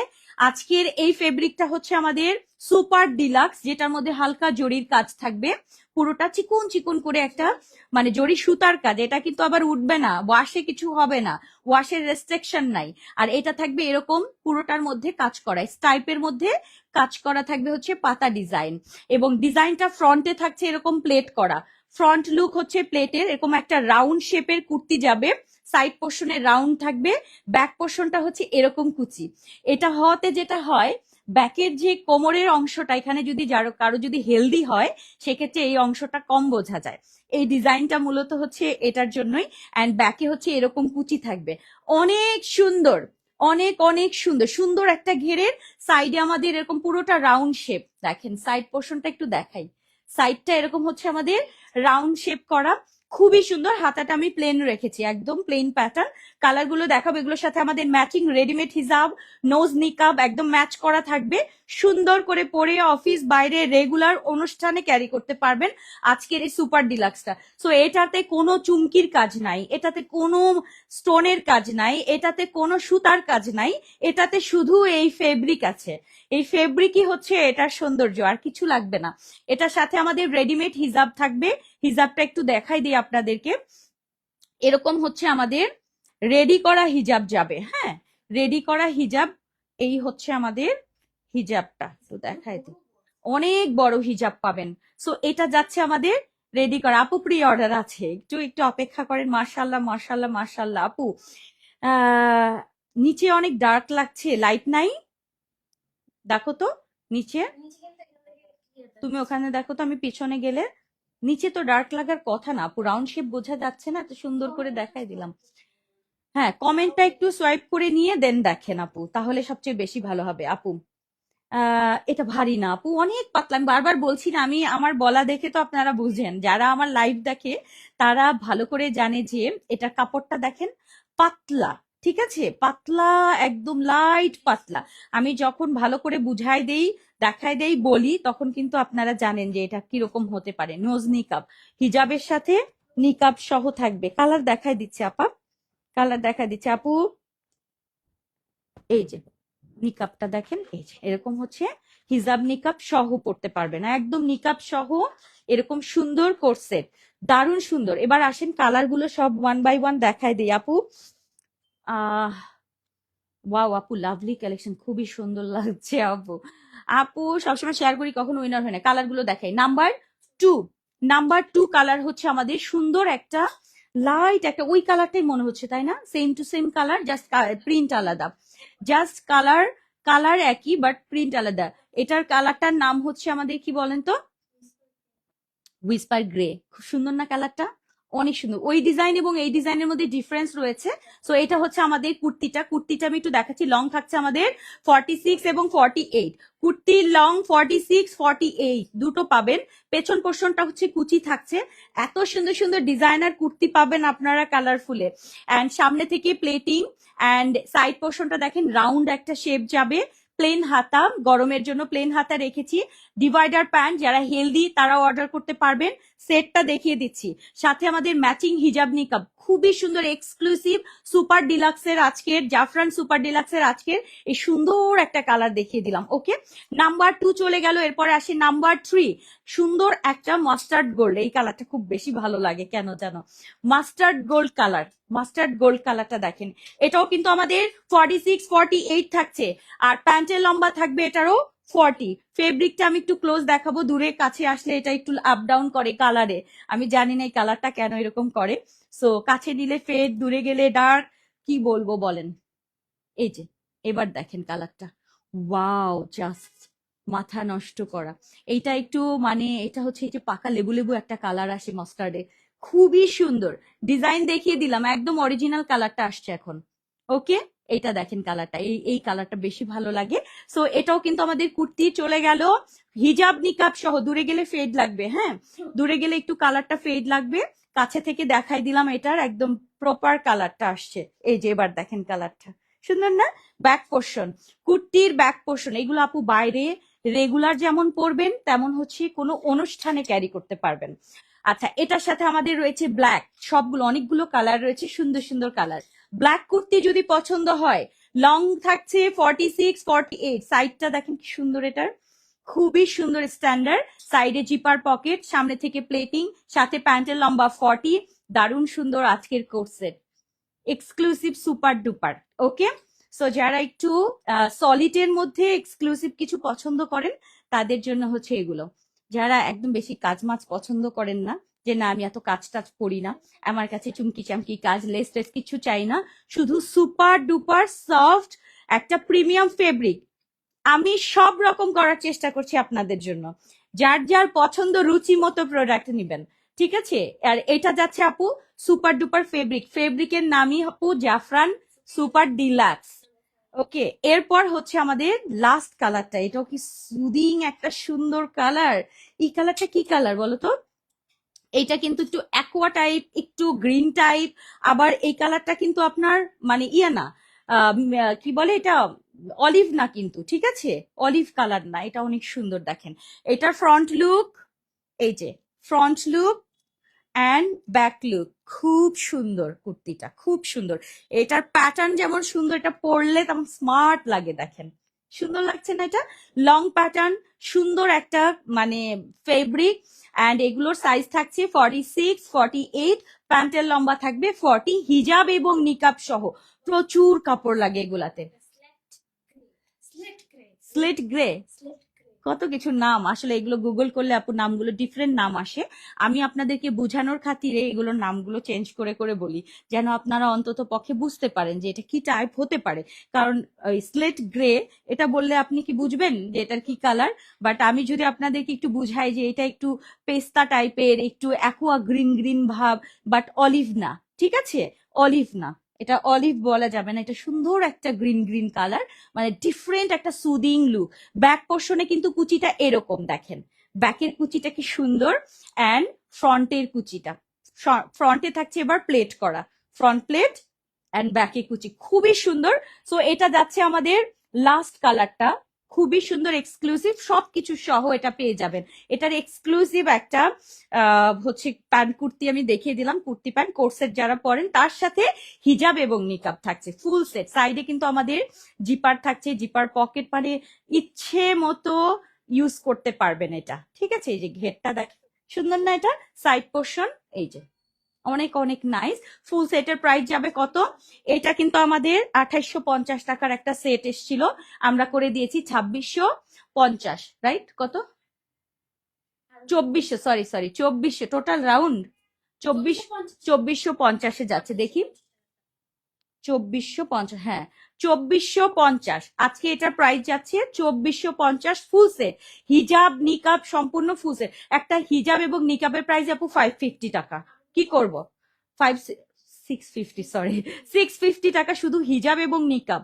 আজকের এই ফেব্রিকটা হচ্ছে আমাদের সুপার ডিলাক্স, যেটার মধ্যে হালকা জরির কাজ থাকবে, পুরোটা চিকন চিকন করে একটা মানে জরি সুতার কাজ। এটা কিন্তু আবার উঠবে না, ওয়াশে কিছু হবে না, ওয়াশের রেস্ট্রিকশন নাই। আর এটা থাকবে এরকম পুরোটার মধ্যে কাজ করা, স্টাইপের মধ্যে কাজ করা থাকবে হচ্ছে পাতা ডিজাইন, এবং ডিজাইনটা ফ্রন্টে থাকছে এরকম প্লেট করা। ফ্রন্ট লুক হচ্ছে প্লেটের এরকম একটা রাউন্ড শেপের কুর্তি যাবে, সাইড পোর্শনে রাউন্ড থাকবে, ব্যাক পোর্শনটা হচ্ছে এরকম কুচি। এটা হওয়াতে যেটা হয়, ব্যাকের যে কোমরের অংশটা, এখানে যদি কারো যদি হেলদি হয় সেক্ষেত্রে এই অংশটা কম বোঝা যায়, এই ডিজাইনটা মূলত হচ্ছে এটার জন্যই। অ্যান্ড ব্যাকে হচ্ছে এরকম কুচি থাকবে, অনেক সুন্দর, অনেক অনেক সুন্দর, সুন্দর একটা ঘেরের। সাইডে আমাদের এরকম পুরোটা রাউন্ড শেপ, দেখেন সাইড পোর্শনটা একটু দেখাই, সাইডটা এরকম হচ্ছে আমাদের রাউন্ড শেপ করা, খুবই সুন্দর। হাতাটা আমি প্লেন রেখেছি, একদম প্লেন প্যাটার্ন। কালার গুলো দেখাবো, এগুলোর সাথে আমাদের ম্যাচিং রেডিমেড হিজাব, নোজ নিকাব একদম ম্যাচ করা থাকবে, সুন্দর করে পরে অফিস বাইরে রেগুলার অনুষ্ঠানে ক্যারি করতে পারবেন আজকের এই সুপার ডিলাক্সটা। সো এটাতে কোনো চুমকির কাজ নাই, এটাতে কোনো স্টোনের কাজ নাই, এটাতে কোনো সুতার কাজ নাই, এটাতে শুধু এই ফেব্রিক আছে। এই ফেব্রিকই হচ্ছে এটার সৌন্দর্য, আর কিছু লাগবে না। এটার সাথে আমাদের রেডিমেড হিজাব থাকবে, হিজাবটা একটু দেখাই দিই আপনাদেরকে। এরকম হচ্ছে আমাদের রেডি করা হিজাব যাবে, হ্যাঁ রেডি করা হিজাব, এই হচ্ছে আমাদের হিজাবটা, তো দেখাই দিই, অনেক বড় হিজাব পাবেন। সো এটা যাচ্ছে আমাদের রেডি করা। আপু প্রি অর্ডার আছে, একটু একটু অপেক্ষা করেন। মাশাল্লাহ মাশাল্লাহ মাশাল্লাহ আপু, নিচে অনেক ডার্ক লাগছে, লাইট নাই, দেখো তো নিচে, তুমি ওখানে দেখো তো, আমি পিছনে গেলে নিচে তো ডার্ক লাগার কথা না আপু, রাউন্ড শেপ বোঝা যাচ্ছে না, এত সুন্দর করে দেখাই দিলাম। হ্যাঁ কমেন্টটা একটু সোয়াইপ করে নিয়ে দেন দেখেন আপু, তাহলে সবচেয়ে বেশি ভালো হবে আপু। এটা ভারী না আপু, অনেক পাতলা, আমি বারবার বলছি না, আমি আমার বলা দেখে তো আপনারা বুঝেন, যারা আমার লাইভ দেখে তারা ভালো করে জানে যে এটা কাপড়টা দেখেন পাতলা, ঠিক আছে পাতলা, একদম লাইট পাতলা। আমি যখন ভালো করে বুঝাই দেই, দেখাই দেই, বলি, তখন কিন্তু আপনারা জানেন যে এটা কিরকম হতে পারে। নোজ নিকাব হিজাবের সাথে নিকাব সহ থাকবে। কালার দেখাই দিচ্ছে আপা, কালার দেখা দিচ্ছে আপু, এই যে নিকাবটা দেখেন, এই যে এরকম হচ্ছে হিজাব নিকাব সহ পড়তে পারবেন, একদম নিকাব সহ এরকম সুন্দর কোর্সেট, দারুণ সুন্দর। এবার আসেন কালার গুলো সব ওয়ান বাই ওয়ান দেখাই দিই আপু। ওয়াও আপু, লাভলি কালেকশন, খুবই সুন্দর লাগছে আপু। আপু সবসময় শেয়ার করি, কখনো উইনার হয় না। কালার গুলো দেখাই। নাম্বার 2, নাম্বার 2 কালার হচ্ছে আমাদের সুন্দর একটা লাইট একটা, ওই কালারটাই মনে হচ্ছে তাই না, same to same colour, just print আলাদা, জাস্ট কালার, কালার একই বাট প্রিন্ট আলাদা। এটার কালারটার নাম হচ্ছে আমাদের কি বলেন তো, হুইস্পার গ্রে। খুব সুন্দর না কালারটা, অনেক সুন্দর। ওই ডিজাইন এবং এই ডিজাইনের মধ্যে ডিফারেন্স রয়েছে। সো এটা হচ্ছে আমাদের কুর্তিটা, কুর্তিটা আমি একটু দেখাচ্ছি। লং থাকছে আমাদের 46 এবং 48, কুর্তির লং 46 48 দুটো পাবেন। পেছন পোর্শনটা হচ্ছে কুচি থাকছে। এত সুন্দর সুন্দর ডিজাইনার কুর্তি পাবেন আপনারা কালারফুলে। অ্যান্ড সামনে থেকে প্লেটিং, অ্যান্ড সাইড পোর্শনটা দেখেন রাউন্ড একটা শেপ যাবে। প্লেন হাতা, গরমের জন্য প্লেন হাতা রেখেছি। ডিভাইডার প্যান্ট, যারা হেলদি তারাও অর্ডার করতে পারবেন। সেটটা দেখিয়ে দিচ্ছি, সাথে আমাদের ম্যাচিং হিজাব নিকাব, খুবই সুন্দর এক্সক্লুসিভ সুপার ডিলাক্সের আজকের, জাফরান সুপার ডিলাক্সের আজকের এই সুন্দর একটা কালার দেখিয়ে দিলাম। ওকে, নাম্বার 2 চলে গেল, এরপরে আসি নাম্বার 3। সুন্দর একটা মাস্টার্ড গোল্ড, এই কালারটা খুব বেশি ভালো লাগে কেন জানো, mustard gold colour, mustard gold কালারটা দেখেন। এটাও কিন্তু আমাদের 46 48 থাকছে, আর প্যান্টের লম্বা থাকবে এটারও 40। ফেব্রিকটা আমি একটু ক্লোজ দেখাবো, দূরে কাছে আসলে এটা একটু আপ ডাউন করে কালারে, আমি জানি না এই কালারটা কেন এরকম করে। সো কাছে নিলে ফেড, দূরে গেলে ডার্ক, কি বলবো বলেন। এই যে এবার দেখেন কালারটা, ওয়াও জাস্ট মাথা নষ্ট করা। এইটা একটু মানে এটা হচ্ছে এই যে পাকা লেবু লেবু একটা কালার আসে মাস্টার্ডে, খুবই সুন্দর। ডিজাইন দেখিয়ে দিলাম, একদম অরিজিনাল কালারটা আসছে এখন। ওকে, এটা দেখেন কালারটা, এই এই কালারটা বেশি ভালো লাগে। সো এটাও কিন্তু আমাদের কুর্তি চলে গেল হিজাব নিকাব সহ। দূরে গেলে ফেড লাগবে, হ্যাঁ দূরে গেলে একটু কালারটা ফেড লাগবে, কাছে থেকে দেখাই দিলাম এটার একদম প্রপার কালারটা আসছে। এই যে এবার দেখেন কালারটা সুন্দর না। ব্যাক পোর্শন, কুর্তির ব্যাক পোর্শন, এগুলো আপু বাইরে রেগুলার যেমন পরবেন তেমন হচ্ছে কোনো অনুষ্ঠানে ক্যারি করতে পারবেন। আচ্ছা, এটার সাথে আমাদের রয়েছে ব্ল্যাক, সবগুলো অনেকগুলো কালার রয়েছে, সুন্দর সুন্দর কালার। ব্ল্যাক কুর্তি যদি পছন্দ হয়, লং থাকছে 46 48, সাইডটা দেখেন কি সুন্দর, এটার খুবই সুন্দর স্ট্যান্ডার্ড। সাইডে জিপার পকেট, সামনে থেকে প্লেটিং, সাথে প্যান্টের লম্বা 40, দারুণ সুন্দর আজকের কোর্সেট, এক্সক্লুসিভ সুপার ডুপার। ওকে, সো যারা একটু সলিডের মধ্যে এক্সক্লুসিভ কিছু পছন্দ করেন তাদের জন্য হচ্ছে এগুলো। যারা একদম বেশি কাজ মাছ পছন্দ করেন না, যে না আমি এত কাজ টাজ করি না, আমার কাছে চুমকি চামকি কাজ লেস টেস কিছু চাই না, শুধু সুপার ডুপার সফট একটা প্রিমিয়াম ফেব্রিক, আমি সব রকম করার চেষ্টা করছি আপনাদের জন্য। যার যার পছন্দ রুচি মতো প্রোডাক্ট নিবেন, ঠিক আছে। আর এটা যাচ্ছে আপু সুপার ডুপার ফেব্রিক, ফেব্রিকের নামই আপু জাফরান সুপার ডিলাক্স। ওকে, এরপর হচ্ছে আমাদের লাস্ট কালারটা, এটাও কি সুদিং একটা সুন্দর কালার। এই কালারটা কি কালার বলো তো? এইটা কিন্তু একটু অ্যাকোয়া টাইপ, একটু গ্রিন টাইপ। আবার এই কালারটা কিন্তু আপনার মানে ইয়ে না, কি বলে এটা, অলিভ না কিন্তু, ঠিক আছে, অলিভ কালার না, এটা অনেক সুন্দর দেখেন। এটার ফ্রন্ট লুক, এই যে front look and back look, খুব সুন্দর কুর্তিটা, খুব সুন্দর। এটার প্যাটার্ন যেমন সুন্দর, এটা পরলে তেমন স্মার্ট লাগে, দেখেন সুন্দর লাগছে না এটা? লং প্যাটার্ন, সুন্দর একটা মানে ফেব্রিক। অ্যান্ড এগুলোর সাইজ থাকছে 46, 48, প্যান্টের লম্বা থাকবে 40, হিজাব এবং নিকাব সহ প্রচুর কাপড় লাগে এগুলাতে। স্লেট গ্রে, কত কিছু নাম, আসলে এগুলো গুগল করলে আপু নামগুলো ডিফারেন্ট নাম আসে। আমি আপনাদেরকে বোঝানোর খাতিরে এগুলোর নামগুলো চেঞ্জ করে করে বলি, যেন আপনারা অন্তত পক্ষে বুঝতে পারেন যে এটা কি টাইপ হতে পারে। কারণ ওই স্লেট গ্রে এটা বললে আপনি কি বুঝবেন যে এটার কি কালার? বাট আমি যদি আপনাদেরকে একটু বুঝাই যে এটা একটু পেস্তা টাইপের, একটু অ্যাকোয়া গ্রিন গ্রিন ভাব, বাট অলিভ না, ঠিক আছে, অলিভ না, এটা অলিভ বলা যাবে না, এটা সুন্দর একটা গ্রিন গ্রিন কালার, মানে ডিফারেন্ট একটা সুদিং লুক। ব্যাক পোর্শনে কিন্তু কুচিটা এরকম দেখেন, ব্যাকের কুচিটা কি সুন্দর, অ্যান্ড ফ্রন্টের কুচিটা, ফ্রন্টে থাকছে এবার প্লেট করা, ফ্রন্ট প্লেট অ্যান্ড ব্যাকে কুচি, খুবই সুন্দর। সো এটা যাচ্ছে আমাদের লাস্ট কালারটা, খুবই সুন্দর এক্সক্লুসিভ, সবকিছু সহ এটা পেয়ে যাবেন। এটার এক্সক্লুসিভ একটা হচ্ছে প্যান্ট কুর্তি আমি দেখিয়ে দিলাম, কুর্তি প্যান্ট কোর্সেট যারা পরেন, তার সাথে হিজাব এবং নিকাব থাকছে ফুল সেট। সাইডে কিন্তু আমাদের জিপার থাকছে, জিপার পকেট, মানে ইচ্ছে মতো ইউজ করতে পারবেন এটা, ঠিক আছে। এই যে ঘেরটা দেখ, সুন্দর না এটা? সাইড পোর্শন এই যে, অনেক অনেক নাইস। ফুল সেটের প্রাইস যাবে কত? এটা কিন্তু আমাদের 2850 টাকার একটা সেট এসেছিল, আমরা করে দিয়েছি 2650, রাইট? কত? 2400, সরি সরি 2400, টোটাল রাউন্ড 2450 যাচ্ছে, দেখি 2450, হ্যাঁ 2450, আজকে এটার প্রাইস যাচ্ছে 2450 ফুল সেট, হিজাব নিকাব সম্পূর্ণ ফুল সেট। একটা হিজাব এবং নিকাবের প্রাইস আপু 550 টাকা, কি করব? 650, সরি 650 টাকা শুধু হিজাব এবং নিকাব।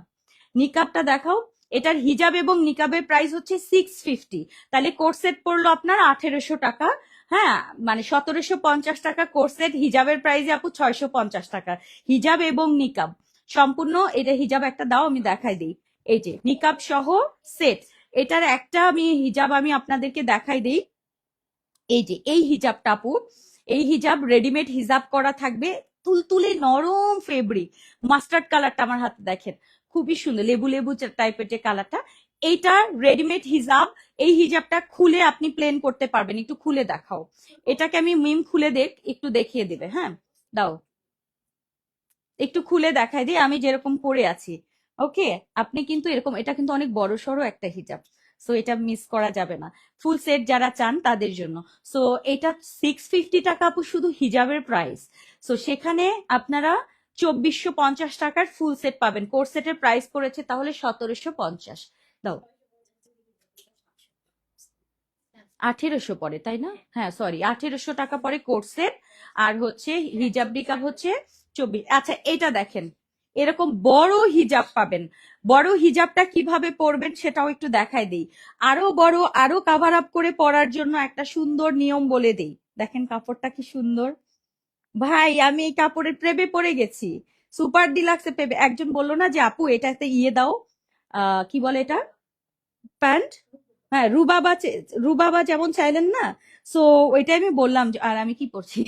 নিকাবটা দেখাও, এটার হিজাব এবং নিকাবের প্রাইস হচ্ছে 650, তাহলে কোর্স সেট পড়লো আপনার 1800 টাকা। হ্যাঁ, মানে 1750 টাকা কোর্স সেট, হিজাবের প্রাইসে আপু 650 টাকা, হিজাব এবং নিকাব সম্পূর্ণ। এটা হিজাব একটা দাও আমি দেখাই দিই, এই যে নিকাব সহ সেট। এটার একটা আমি হিজাব আমি আপনাদেরকে দেখাই দিই, এই যে এই হিজাবটা আপু, এই হিজাব রেডিমেড হিজাব করা থাকবে, তুলতুলে নরম ফেব্রিক, মাস্টার্ড কালারটা আমার হাতে দেখেন, খুবই সুন্দর লেবু লেবু টাইপের যে কালারটা, এইটা রেডিমেড হিজাব। এই হিজাবটা খুলে আপনি প্লেন করতে পারবেন, একটু খুলে দেখাও, এটাকে আমি মিম খুলে একটু দেখিয়ে দিবে, হ্যাঁ দাও, একটু খুলে দেখাই দিই আমি যেরকম পরে আছি। ওকে, আপনি কিন্তু এরকম, এটা কিন্তু অনেক বড় সড়ো একটা হিজাব, সো এটা মিস করা যাবে না, ফুল সেট যারা চান তাদের জন্য। সো এটা 650 টাকা আপু শুধু হিজাবের প্রাইস। সো সেখানে আপনারা 2450 টাকার ফুল সেট পাবেন, কোর্স সেটের প্রাইস পড়েছে তাহলে 1750। দাও, 1800 পরে তাই না? হ্যাঁ সরি, 1800 টাকা পরে কোর্স সেট, আর হচ্ছে হিজাব নিকাব হচ্ছে 24। আচ্ছা এটা দেখেন, এরকম বড় হিজাব পাবেন, বড় হিজাবটা কিভাবে পরবেন সেটাও একটু দেখাই দিই। আরো বড়, আরো কাভার আপ করে পরার জন্য একটা সুন্দর নিয়ম বলে দিই, দেখেন কাপড়টা কি সুন্দর ভাই, আমি এই কাপড়ের প্রেমে পড়ে গেছি, সুপার ডিলাক্সে প্রেমে। একজন বললো না যে আপু এটাতে ইয়ে দাও, কি বলে এটা, প্যান্ট, হ্যাঁ রুবাবা, রুবাবা যেমন চাইলেন না, সো ওইটাই আমি বললাম আর আমি কি পড়ছি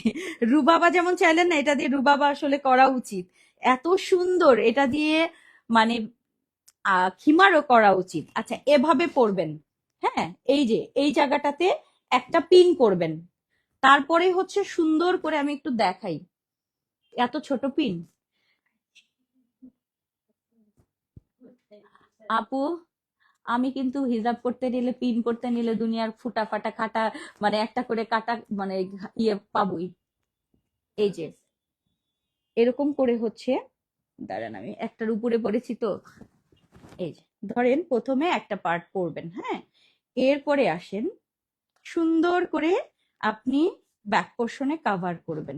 রুবাবা যেমন চাইলেন না, এটা দিয়ে রুবাবা আসলে করা উচিত, এত সুন্দর এটা দিয়ে, মানে খিমারও করা উচিত। আচ্ছা এভাবে পরবেন, হ্যাঁ এই যে এই জায়গাটাতে একটা পিন করবেন, তারপরে হচ্ছে সুন্দর করে আমি একটু দেখাই, এত ছোট পিন আপু, আমি কিন্তু হিজাব করতে নিলে, পিন করতে নিলে দুনিয়ার ফুটা ফাটা কাটা, মানে একটা করে কাটা, মানে ইয়ে পাবই। এই যে এরকম করে হচ্ছে, দাঁড়ান আমি একটার উপরে পড়েছি তো, এই যে ধরেন প্রথমে একটা পার্ট পরবেন, হ্যাঁ এরপরে আসেন সুন্দর করে আপনি ব্যাক পোর্শনে কাভার করবেন।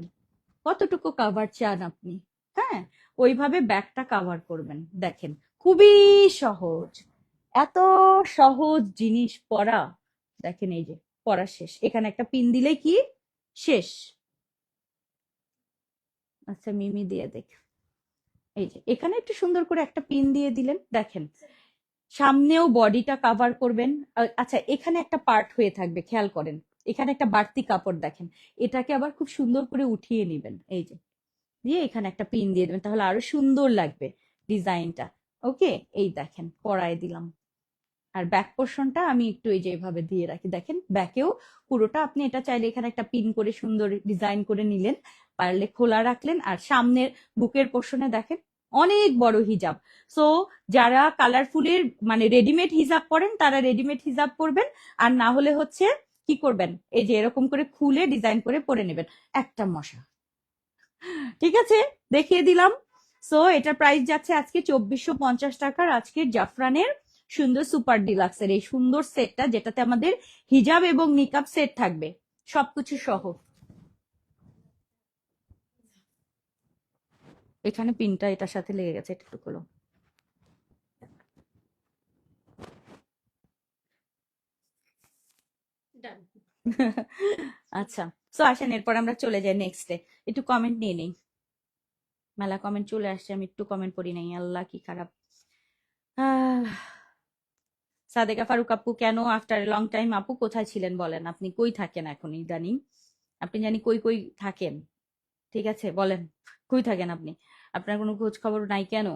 কতটুকু কাভার চান আপনি, হ্যাঁ, ওইভাবে ব্যাকটা কাভার করবেন। দেখেন, খুবই সহজ, এত সহজ জিনিস পরা। দেখেন এই যে পরা শেষ, এখানে একটা পিন দিলে কি শেষ। আচ্ছা মিমি দিয়ে দেখ, এই যে এখানে একটু সুন্দর করে একটা পিন দিয়ে দিলেন। দেখেন সামনেও বডিটা কাভার করবেন। আচ্ছা এখানে একটা পার্ট হয়ে থাকবে, খেয়াল করেন, এখানে একটা বাড়তি কাপড় দেখেন, এটাকে আবার খুব সুন্দর করে উঠিয়ে নেবেন। এই যে দিয়ে এখানে একটা পিন দিয়ে দেবেন, তাহলে আরো সুন্দর লাগবে ডিজাইনটা। ওকে, এই দেখেন পরায় দিলাম। আর ব্যাক পোর্শনটা আমি একটু এই যে এভাবে দিয়ে রাখি। দেখেন ব্যাকেও পুরোটা আপনি এটা চাইলে এখানে একটা পিন করে সুন্দর ডিজাইন করে নিলেন, পারলে খোলা রাখলেন। আর সামনের বুকের পোর্শনে দেখেন অনেক বড় হিজাব। সো যারা কালারফুলের মানে রেডিমেড হিজাব পরেন তারা রেডিমেড হিজাব পরবেন, আর না হলে হচ্ছে কি করবেন, এই যে এরকম করে খুলে ডিজাইন করে পরে নেবেন। একটা মশা, ঠিক আছে, দেখিয়ে দিলাম। সো এটার প্রাইস যাচ্ছে আজকে 2450 টাকার, আজকের জাফরানের সুন্দর সুপার ডিলাক্সের এই সুন্দর সেটটা, যেটাতে আমাদের হিজাব এবং নিকাব সেট থাকবে সবকিছু সহ। এখানে পিনটা এটার সাথে লেগে গেছে, এটা একটু খোলো। আচ্ছা, সো আসেন এরপর আমরা চলে যাই নেক্সটে। একটু কমেন্ট নিয়ে নেই, মেলা কমেন্ট চলে আসছে, আমি একটু কমেন্ট পড়ি নাই, আল্লাহ কি খারাপ। আহ সাদেকা ফারুক আপু, কেন আফটার লং টাইম? আপু কোথায় ছিলেন বলেন, আপনি কই থাকেন এখন ইদানিং? আপনি জানি কই কই থাকেন, ঠিক আছে বলেন, কই থাকেন আপনি? আপনার কোনো খোঁজ খবর নাই কেন?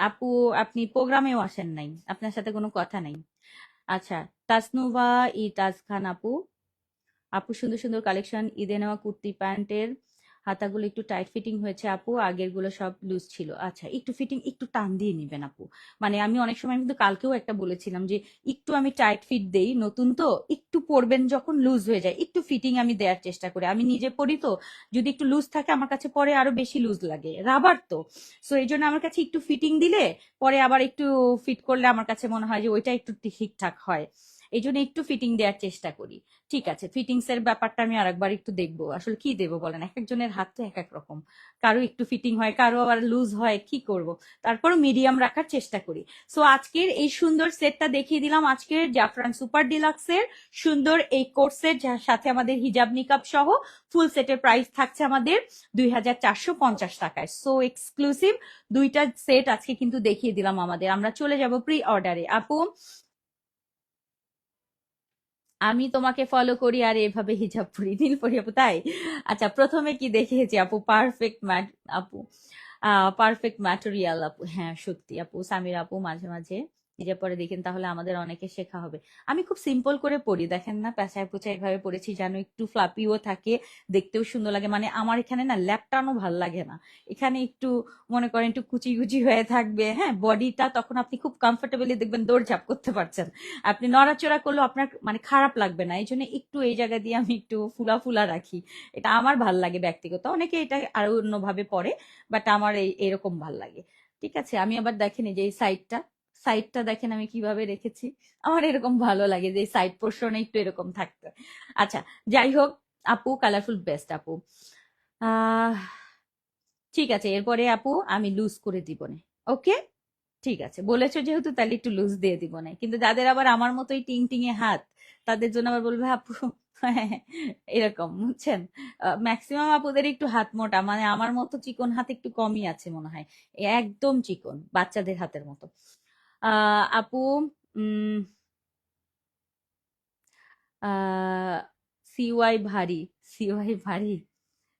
আপু আপনি প্রোগ্রামেও আসেন নাই, আপনার সাথে কোনো কথা নাই। আচ্ছা, তাসনুভা তাজ খান আপু, আপু সুন্দর সুন্দর কালেকশন, ঈদে নেওয়া কুর্তি প্যান্টের হাতাগুলো একটু টাইট ফিটিং হয়েছে আপু, আগের গুলো সব লুজ ছিল। আচ্ছা একটু ফিটিং একটু টান দিয়ে নিবেন আপু। মানে আমি অনেক সময় কিন্তু কালকেও একটা বলেছিলাম যে একটু আমি টাইট ফিট দেই, নতুন তো একটু পরবেন যখন লুজ হয়ে যায় একটু ফিটিং আমি দেওয়ার চেষ্টা করি। আমি নিজে পরি তো, যদি একটু লুজ থাকে আমার কাছে পরে আরো বেশি লুজ লাগে, রাবার তো। সো এই জন্য আমার কাছে একটু ফিটিং দিলে পরে আবার একটু ফিট করলে আমার কাছে মনে হয় যে ওইটা একটু ঠিকঠাক হয়, এই জন্য একটু ফিটিং দেওয়ার চেষ্টা করি। ঠিক আছে, ফিটিংস এর ব্যাপারটা আমি আরেকবার একটু দেখবো, আসলে কি দেবো বলেন, এক একজনের হাত তো এক এক রকম, কারো একটু ফিটিং হয় কারো আবার লুজ হয়, কি করব, তারপরও মিডিয়াম রাখার চেষ্টা করি। সো আজকের এই সুন্দর সেটটা দেখিয়ে দিলাম, আজকের জাফরান সুপার ডিলাক্সের সুন্দর এই কোর্সের সাথে আমাদের হিজাব নিকাব সহ ফুল সেটের প্রাইস থাকছে আমাদের 2450 টাকায়। সো এক্সক্লুসিভ দুইটা সেট আজকে কিন্তু দেখিয়ে দিলাম আমাদের। আমরা চলে যাব প্রি অর্ডারে। আপু আমি তোমাকে ফলো করি আর এভাবে হিজাব পরি, নীল পরি আপু, তাই? আচ্ছা প্রথমে কি দেখিয়েছি আপু, পারফেক্ট ম্যাট আপু, পারফেক্ট ম্যাটেরিয়াল আপু, হ্যাঁ সত্যি আপু। সামির আপু মাঝে মাঝে হিজাব পরে দেখেন, তাহলে আমাদের অনেকে শেখা হবে। আমি খুব সিম্পল করে পড়ি, দেখেন না পেঁচায় পুচায় এভাবে পড়েছি যেন একটু ফ্লাপিও থাকে, দেখতেও সুন্দর লাগে। মানে আমার এখানে না ল্যাপটানো ভাল লাগে না, এখানে একটু মনে করেন একটু কুচি কুচি হয়ে থাকবে, হ্যাঁ, বডিটা তখন আপনি খুব কমফোর্টেবলি দেখবেন দৌড়ঝাঁপ করতে পারছেন, আপনি নড়াচড়া করলেও আপনার মানে খারাপ লাগবে না। এই জন্য একটু এই জায়গা দিয়ে আমি একটু ফুলা ফুলা রাখি, এটা আমার ভাল লাগে ব্যক্তিগত, অনেকে এটা আরো অন্যভাবে পড়ে, বাট আমার এরকম ভাল লাগে। ঠিক আছে, আমি আবার দেখেনি যে এই সাইডটা, সাইডটা দেখেন আমি কিভাবে রেখেছি, আমার এরকম ভালো লাগে যে সাইড পোর্শনে একটু এরকম থাকতে। আচ্ছা যাই হোক, আপু কালারফুল বেস্ট আপু। আহ ঠিক আছে, এরপরে আপু আমি লুজ করে দিব না, ওকে? ঠিক আছে বলেছো যেহেতু, তাহলে একটু লুজ দিয়ে দিব না, কিন্তু যাদের আবার আমার মতোই টিং টিঙে হাত, তাদের জন্য আবার বলবে আপু হ্যাঁ, এরকম বুঝছেন। ম্যাক্সিমাম আপুদের একটু হাত মোটা, মানে আমার মতো চিকন হাত একটু কমই আছে মনে হয়, একদম চিকন বাচ্চাদের হাতের মতো। আপু উম আহ সিওয়াই ভারী, সিওয়াই ভারী।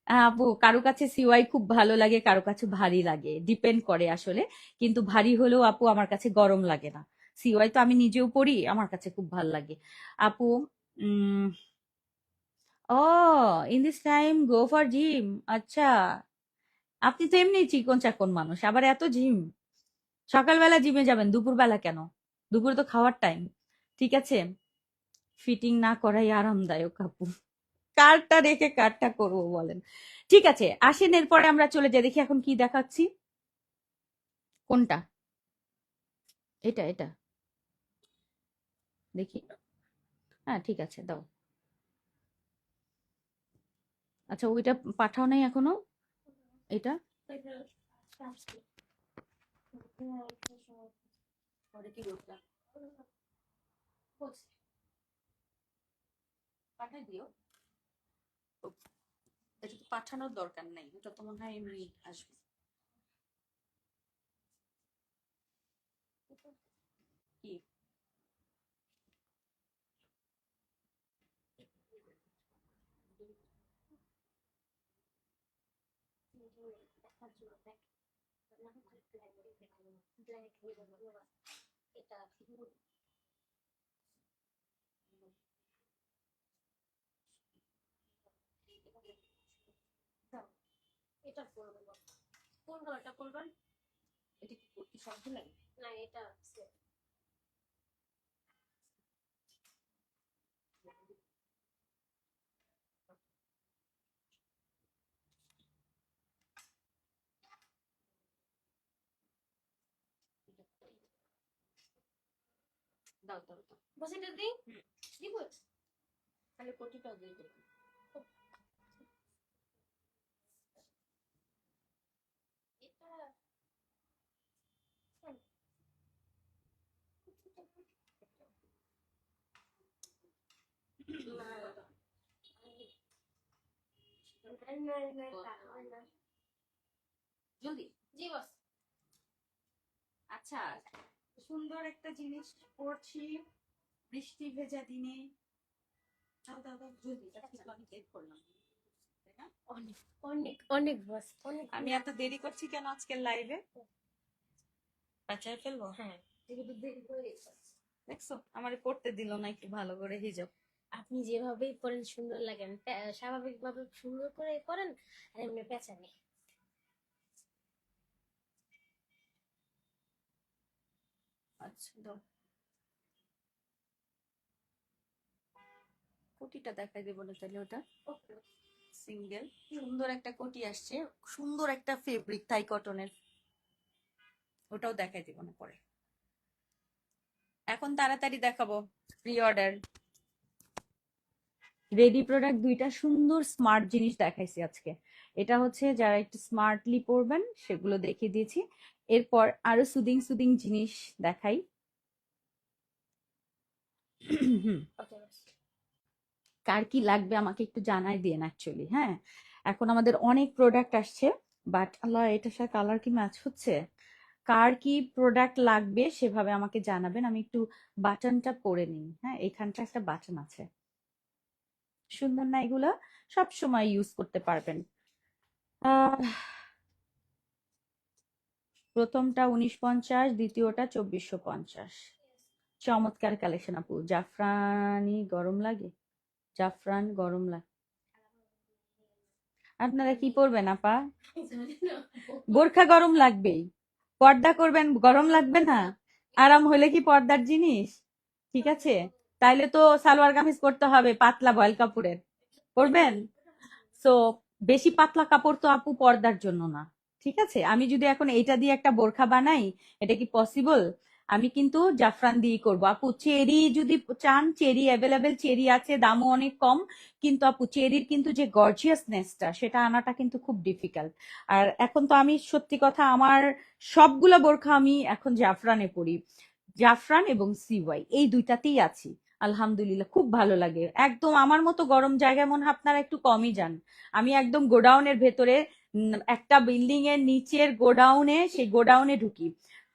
আপু কারো কাছে সিওয়াই খুব ভালো লাগে, কারো কাছে ভারী লাগে, ডিপেন্ড করে আসলে। কিন্তু ভারী হলেও আপু আমার কাছে গরম লাগে না, সিওয়াই তো আমি নিজেও পরি, আমার কাছে খুব ভালো লাগে। আপু উম ও, in this time go for gym, আচ্ছা। আপনি তো এমনি চিকন চাকন মানুষ, আবার এত জিম? সকালবেলা জিমে যাবেন, দুপুরবেলা কেন? দুপুর তো খাওয়ার টাইম। ঠিক আছে, ফিটিং না করাই আরামদায়ক আপু, কারটা রেখে কারটা করবো বলেন। ঠিক আছে আসেন এরপরে আমরা চলে যাই, দেখি এখন কি দেখাচ্ছি। কোনটা? এটা এটা দেখি, হ্যাঁ ঠিক আছে দাও। আচ্ছা, ওইটা পাঠাও নাই এখনো? এটা পরে কি করলাম? পাঠাই দিও। এটা তো পাঠানোর দরকার নাই, এটা তো মনে হয় এমনি আসবে। কি এটা কি করতে সবগুলাই? দাও দাও দাও। তাহলে কোটিটাও দিয়ে দেবো। জলদি। আচ্ছা, সুন্দর একটা জিনিস পরছি বৃষ্টি ভেজা দিনে। দাও দাও দাও জলদি, আজকে তো আমি লেট করলাম, তাই না? আমি এত দেরি করছি কেন আজকের লাইভে? বাঁচায় ফেলবো? হ্যাঁ, দেখছো আমার পড়তে দিল না একটু ভালো করে হিজাব। আপনি যেভাবেই পড়েন সুন্দর লাগেন, স্বাভাবিক ভাবে সুন্দর করে করেন, আর এমনি পেঁচানি। আচ্ছা দাও, কোটিটা দেখাই দেবো না তাহলে। ওটা সিঙ্গেল সুন্দর একটা কোটি আসছে, সুন্দর একটা ফেব্রিক থাই কটনের, ওটাও দেখাই দেবো না পরে। এখন তাড়াতাড়ি দেখাবো প্রি অর্ডার। রেডি প্রোডাক্ট দুইটা সুন্দর স্মার্ট জিনিস দেখাইছি আজকে। এটা হচ্ছে যারা একটু স্মার্টলি পরবেন সেগুলো দেখিয়ে দিয়েছি। এরপর আরো সুদিং সুদিং জিনিস দেখাই। কার কি লাগবে আমাকে একটু জানাই দিন অ্যাকচুয়ালি। হ্যাঁ, এখন আমাদের অনেক প্রোডাক্ট আসছে, বাট আল্লাহ এটার সাথে কালার কি ম্যাচ হচ্ছে? কার কি প্রোডাক্ট লাগবে সেভাবে আমাকে জানাবেন। আমি একটু বাটনটা পরে নিই। হ্যাঁ, এখানটা একটা বাটন আছে, সুন্দর না? এগুলা সব সময় ইউজ করতে পারবেন। আহ প্রথমটা 1950, দ্বিতীয়টা 2450। চমৎকার কালেকশন আপু। জাফরানি গরম লাগে, জাফরান গরম লাগে। আপনারা কি পরবেন আপা? বোরখা গরম লাগবেই, পর্দা করবেন গরম লাগবে না? আরাম হলে কি পর্দার জিনিস? ঠিক আছে, তাইলে তো সালোয়ার কামিজ পরতে হবে পাতলা ভয়েল কাপড়ের, পরবেন। সো বেশি পাতলা কাপড় তো আপু পর্দার জন্য না। ঠিক আছে, আমি যদি এখন এইটা দিয়ে একটা বোরখা বানাই, এটা কি পসিবল? আমি কিন্তু জাফরান দিয়েই করবো আপু। চেরি যদি চান, চেরি অ্যাভেলেবেল, চেরি আছে, দামও অনেক কম। কিন্তু আপু চেরির কিন্তু যে গর্জিয়াসনেসটা সেটা আনাটা কিন্তু খুব ডিফিকাল্ট। আর এখন তো আমি সত্যি কথা, আমার সবগুলা বোরখা আমি এখন জাফরানে পরি। জাফরান এবং সিওয়াই এই দুইটাতেই আছি আলহামদুলিল্লাহ, খুব ভালো লাগে। একদম আমার মতো গরম জায়গায় মনে হয় আপনারা একটু কমই যান। আমি একদম গোডাউনের ভেতরে, একটা বিল্ডিং এর নিচের গোডাউনে, সেই গোডাউনে ঢুকি।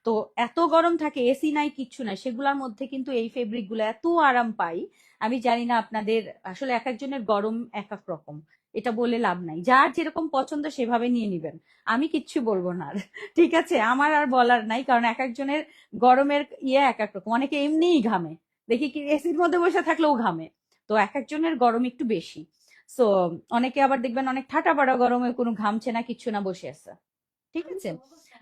তো এত গরম থাকে, এসি নাই, কিচ্ছু নাই, সেগুলোর মধ্যে কিন্তু এই ফেব্রিক গুলো এত আরাম পাই। আমি জানি না আপনাদের, আসলে এক একজনের গরম এক এক রকম, এটা বলে লাভ নাই। যার যেরকম পছন্দ সেভাবে নিয়ে নিবেন, আমি কিচ্ছু বলবো না আর। ঠিক আছে, আমার আর বলার নাই, কারণ এক একজনের গরমের ইয়ে এক এক রকম। অনেকে এমনিই ঘামে, দেখি কি এসির মধ্যে বসে থাকলেও ঘামে। তো এক একজনের গরম একটু বেশি। সো অনেকে আবার দেখবেন অনেক ঠাটা পাড়া গরমে কোনো ঘামছে না, কিচ্ছু না, বসে আছে। ঠিক আছে,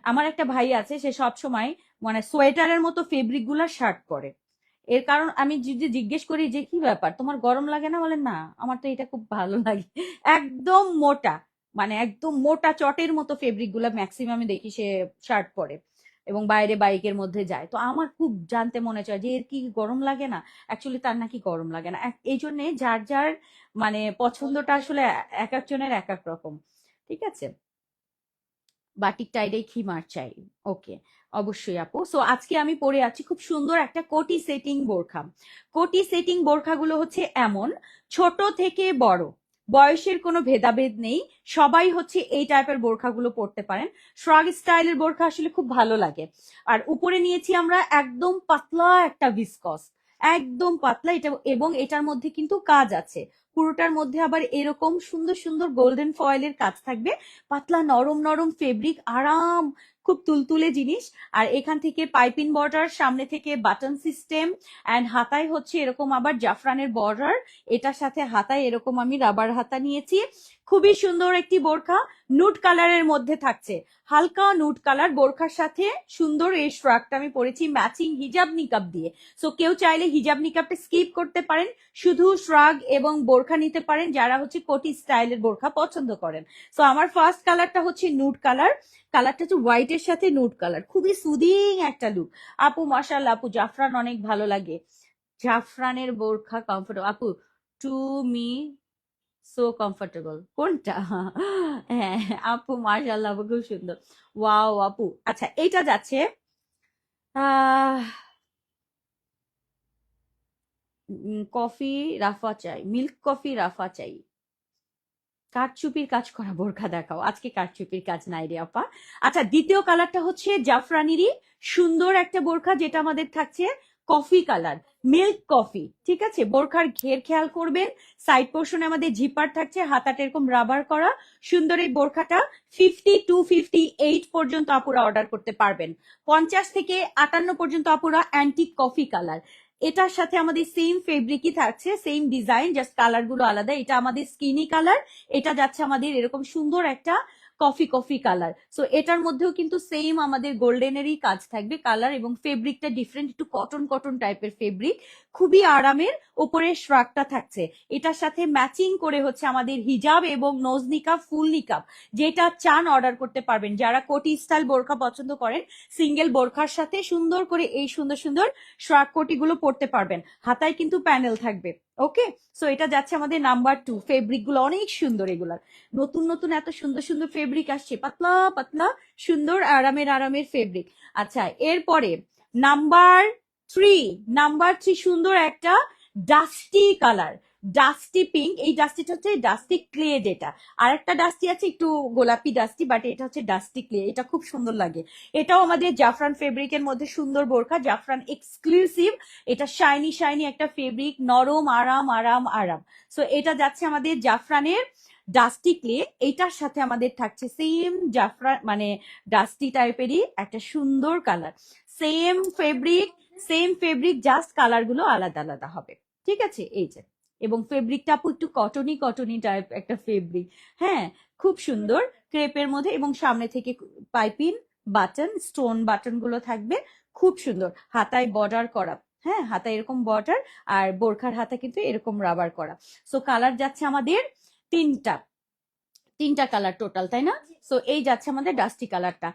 আমার একটা ভাই আছে, সে সব সময় মানে সোয়েটারের মতো ফেব্রিক গুলার শার্ট পরে। এর কারণ আমি যদি জিজ্ঞেস করি যে কি ব্যাপার তোমার গরম লাগে না, বলে না আমার তো এটা খুব ভালো লাগে। একদম মোটা, মানে একদম মোটা চটের মতো ফেব্রিক গুলা ম্যাক্সিমাম দেখি সে শার্ট পরে। এবং বাইরে বাইকের মধ্যে যায়। তো আমার খুব জানতে মনে চায় যে এর কি গরম লাগে না? অ্যাকচুয়ালি তার নাকি গরম লাগে না। এই জন্যে যার যার মানে পছন্দটা আসলে এক একজনের এক এক রকম। ঠিক আছে, বাটিক টাইডে খিমার চাই। ওকে, অবশ্যই আপু। সো আজকে আমি পরে আছি খুব সুন্দর একটা কোটি সেটিং বোরখা। কোটি সেটিং বোরখাগুলো হচ্ছে এমন, ছোট থেকে বড় বয়সের কোনো ভেদাভেদ নেই, সবাই হচ্ছে এই টাইপের বোরখাগুলো পরতে পারেন। শ্রাগ স্টাইলের বোরখা আসলে খুব ভালো লাগে। আর উপরে নিয়েছি আমরা একদম পাতলা একটা ভিসকস, একদম পাতলা এটা, এবং এটার মধ্যে কিন্তু কাজ আছে। পুরোটার মধ্যে আবার এরকম সুন্দর সুন্দর গোল্ডেন ফয়েলের কাজ থাকবে। পাতলা নরম নরম ফেব্রিক, আরাম, খুব তুলতুলে জিনিস। আর এখান থেকে পাইপিং বর্ডার, সামনে থেকে বাটন সিস্টেম, অ্যান্ড হাতায় হচ্ছে এরকম আবার জাফরানের বর্ডার। এটার সাথে হাতায় এরকম আমি রাবার হাতা নিয়েছি। খুবই সুন্দর একটি বোরখা, নুড কালারের মধ্যে থাকছে, হালকা নুড কালার। বোরখার সাথে সুন্দর এই ফ্রকটা আমি পরেছি ম্যাচিং হিজাব নিকাব দিয়ে। সো কেউ চাইলে হিজাব নিকাবটা স্কিপ করতে পারেন, শুধু শ্রাগ এবং বোরখা নিতে পারেন যারা হচ্ছে কোটি স্টাইলের বোরখা পছন্দ করেন। সো আমার ফার্স্ট কালারটা হচ্ছে নুড কালার। কালারটা হচ্ছে হোয়াইটের সাথে নুড কালার, খুবই সুদিং একটা লুক। আপু মাশাআল্লাহ, আপু জাফরান অনেক ভালো লাগে, জাফরানের বোরখা কমফোর্টেবল। আপু টু মি সো কমফোর্টেবল কোনটা? হ্যাঁ আপু মাশাআল্লাহ, আপু খুব সুন্দর। ওয়াও আপু। আচ্ছা এইটা যাচ্ছে আহ কফি রাফা চাই, মিল্ক কফি রাফা চাই। কারচুপির কাজ করা বোরখা দেখাও, আজকে কারচুপির কাজ নাই রে আপা। আচ্ছা দ্বিতীয় কালারটা হচ্ছে জাফরানিরই সুন্দর একটা বোরখা, যেটা আমাদের থাকছে কফি কালার, মিল্ক কফি। ঠিক আছে, বোরখার ঘের খেয়াল করবেন, সাইড পোর্শনে আমাদের জিপার থাকছে, হাতাটা এরকম রাবার করা। সুন্দর এই বোরখাটা 52-58 পর্যন্ত আপুরা অর্ডার করতে পারবেন। 50 থেকে 58 পর্যন্ত আপুরা অ্যান্টিক কফি কালার। এটার সাথে আমাদের সেম ফেব্রিকই থাকছে, সেম ডিজাইন, জাস্ট কালার গুলো আলাদা। এটা আমাদের স্কিনি কালার, এটা যাচ্ছে আমাদের এরকম সুন্দর একটা কফি কফি কালার। সো এটার মধ্যেও কিন্তু সেম আমাদের গোল্ডেনেরই কাজ থাকবে কালার, এবং ফেব্রিকটা ডিফারেন্ট, একটু কটন কটন টাইপের ফেব্রিক, খুবই আরামের। উপরে শ্রাগটা থাকছে, এটার সাথে ম্যাচিং করে হচ্ছে আমাদের হিজাব এবং নোজ নিকাব, ফুল নিকাব, যেটা চান অর্ডার করতে পারবেন। যারা কোটি স্টাইল বোরখা পছন্দ করেন, সিঙ্গেল বোরখার সাথে সুন্দর করে এই সুন্দর সুন্দর শ্রাগ কোটিগুলো পরতে পারবেন। হাতায় কিন্তু প্যানেল থাকবে। ওকে, সো এটা যাচ্ছে আমাদের নাম্বার 2। ফেব্রিক গুলো অনেক সুন্দর, এগুলার নতুন নতুন এত সুন্দর সুন্দর ফেব্রিক আসছে, পাতলা পাতলা সুন্দর আরামের আরামের ফেব্রিক। আচ্ছা এরপরে নাম্বার 3, নাম্বার 3 সুন্দর একটা ডাস্টি কালার, ডাস্টি পিঙ্ক। এই ডাস্টিটা হচ্ছে ডাস্টি ক্লে, যেটা আর একটা ডাস্টি আছে একটু গোলাপি ডাস্টি, বাট এটা হচ্ছে ডাস্টি ক্লে, এটা খুব সুন্দর লাগে। এটাও আমাদের জাফরান ফেব্রিকের মধ্যে সুন্দর বোরখা, জাফরান এক্সক্লুসিভ। এটা শাইনি শাইনি একটা ফেব্রিক, নরম, আরাম আরাম আরাম। সো এটা যাচ্ছে আমাদের জাফরানের ডাস্টি ক্লে। এইটার সাথে আমাদের থাকছে সেম জাফরান মানে ডাস্টি টাইপেরই একটা সুন্দর colour, same fabric, same fabric, just colour গুলো আলাদা আলাদা হবে। ঠিক আছে, এই যে, এবং ফেব্রিকটা আপু একটু কটনি কটনি টাইপ একটা ফেব্রিক। হ্যাঁ, খুব সুন্দর ক্রেপের মধ্যে, এবং সামনে থেকে পাইপিং বাটন, স্টোন বাটন গুলো থাকবে, খুব সুন্দর। হাতায় বর্ডার করা, হ্যাঁ হাতায় এরকম বর্ডার, আর বোরখার হাতা কিন্তু এরকম রাবার করা। সো কালার যাচ্ছে আমাদের তিনটা, তিনটা কালার টোটাল, তাই না? সো এই যাচ্ছে আমাদের ডাস্টি কালারটা।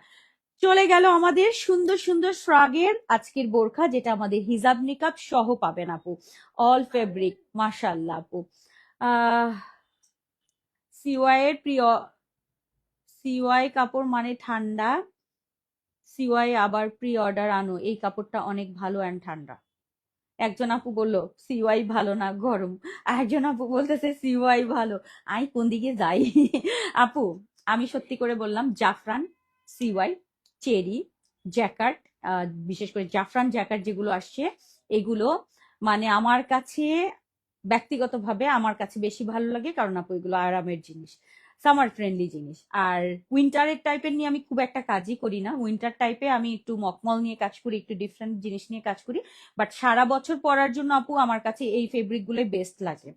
চলে গেল আমাদের সুন্দর সুন্দর শ্রাগের আজকের বোরখা, যেটা আমাদের হিজাব নিকাব সহ পাবেন আপু, অল ফেব্রিক। মাশাআল্লাহ আপু। আহ সিওয়াই এর প্রিয়, সিওয়াই কাপড় মানে ঠান্ডা, সিওয়াই আবার প্রি অর্ডার আনো, এই কাপড়টা অনেক ভালো অ্যান্ড ঠান্ডা। একজন আপু বললো সিওয়াই ভালো না, গরম। আর একজন আপু বলতেছে সিওয়াই ভালো। আমি কোন দিকে যাই? আপু আমি সত্যি করে বললাম, জাফরান, সিওয়াই, চেরি, জ্যাকার্ড, বিশেষ করে জাফরান জ্যাকার্ড যেগুলো আসছে, এগুলো মানে আমার কাছে ব্যক্তিগতভাবে আমার কাছে বেশি ভালো লাগে, কারণ আপু এগুলো আরামের জিনিস, সামার ফ্রেন্ডলি জিনিস। আর উইন্টারের টাইপের নিয়ে আমি খুব একটা কাজই করি না। উইন্টার টাইপে আমি একটু মকমল নিয়ে কাজ করি, একটু ডিফারেন্ট জিনিস নিয়ে কাজ করি। বাট সারা বছর পরার জন্য আপু আমার কাছে এই ফেব্রিক গুলো বেস্ট লাগে।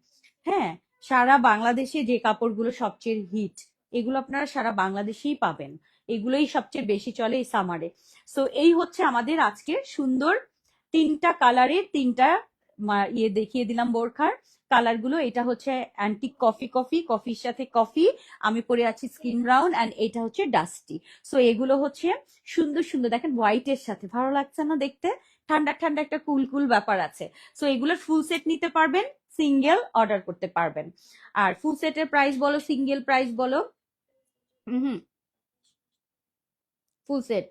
হ্যাঁ, সারা বাংলাদেশে যে কাপড়গুলো সবচেয়ে হিট, এগুলো আপনারা সারা বাংলাদেশেই পাবেন, এগুলোই সবচেয়ে বেশি চলে এই সামারে। সো এই হচ্ছে আমাদের আজকে সুন্দর তিনটা কালারের তিনটা ইয়ে দেখিয়ে দিলাম বোরখার কালার গুলো। এটা হচ্ছে অ্যান্টিক কফির সাথে কফি, আমি পরে আছি স্কিন ব্রাউন, অ্যান্ড এটা হচ্ছে ডাস্টি। সো এগুলো হচ্ছে সুন্দর সুন্দর, দেখেন হোয়াইটের সাথে ভালো লাগছে না দেখতে? ঠান্ডা ঠান্ডা একটা কুল কুল ব্যাপার আছে। সো এগুলোর ফুল সেট নিতে পারবেন, সিঙ্গেল অর্ডার করতে পারবেন। আর ফুল সেটের প্রাইস বলো, সিঙ্গেল প্রাইস বলো। হুম, ফুল সেট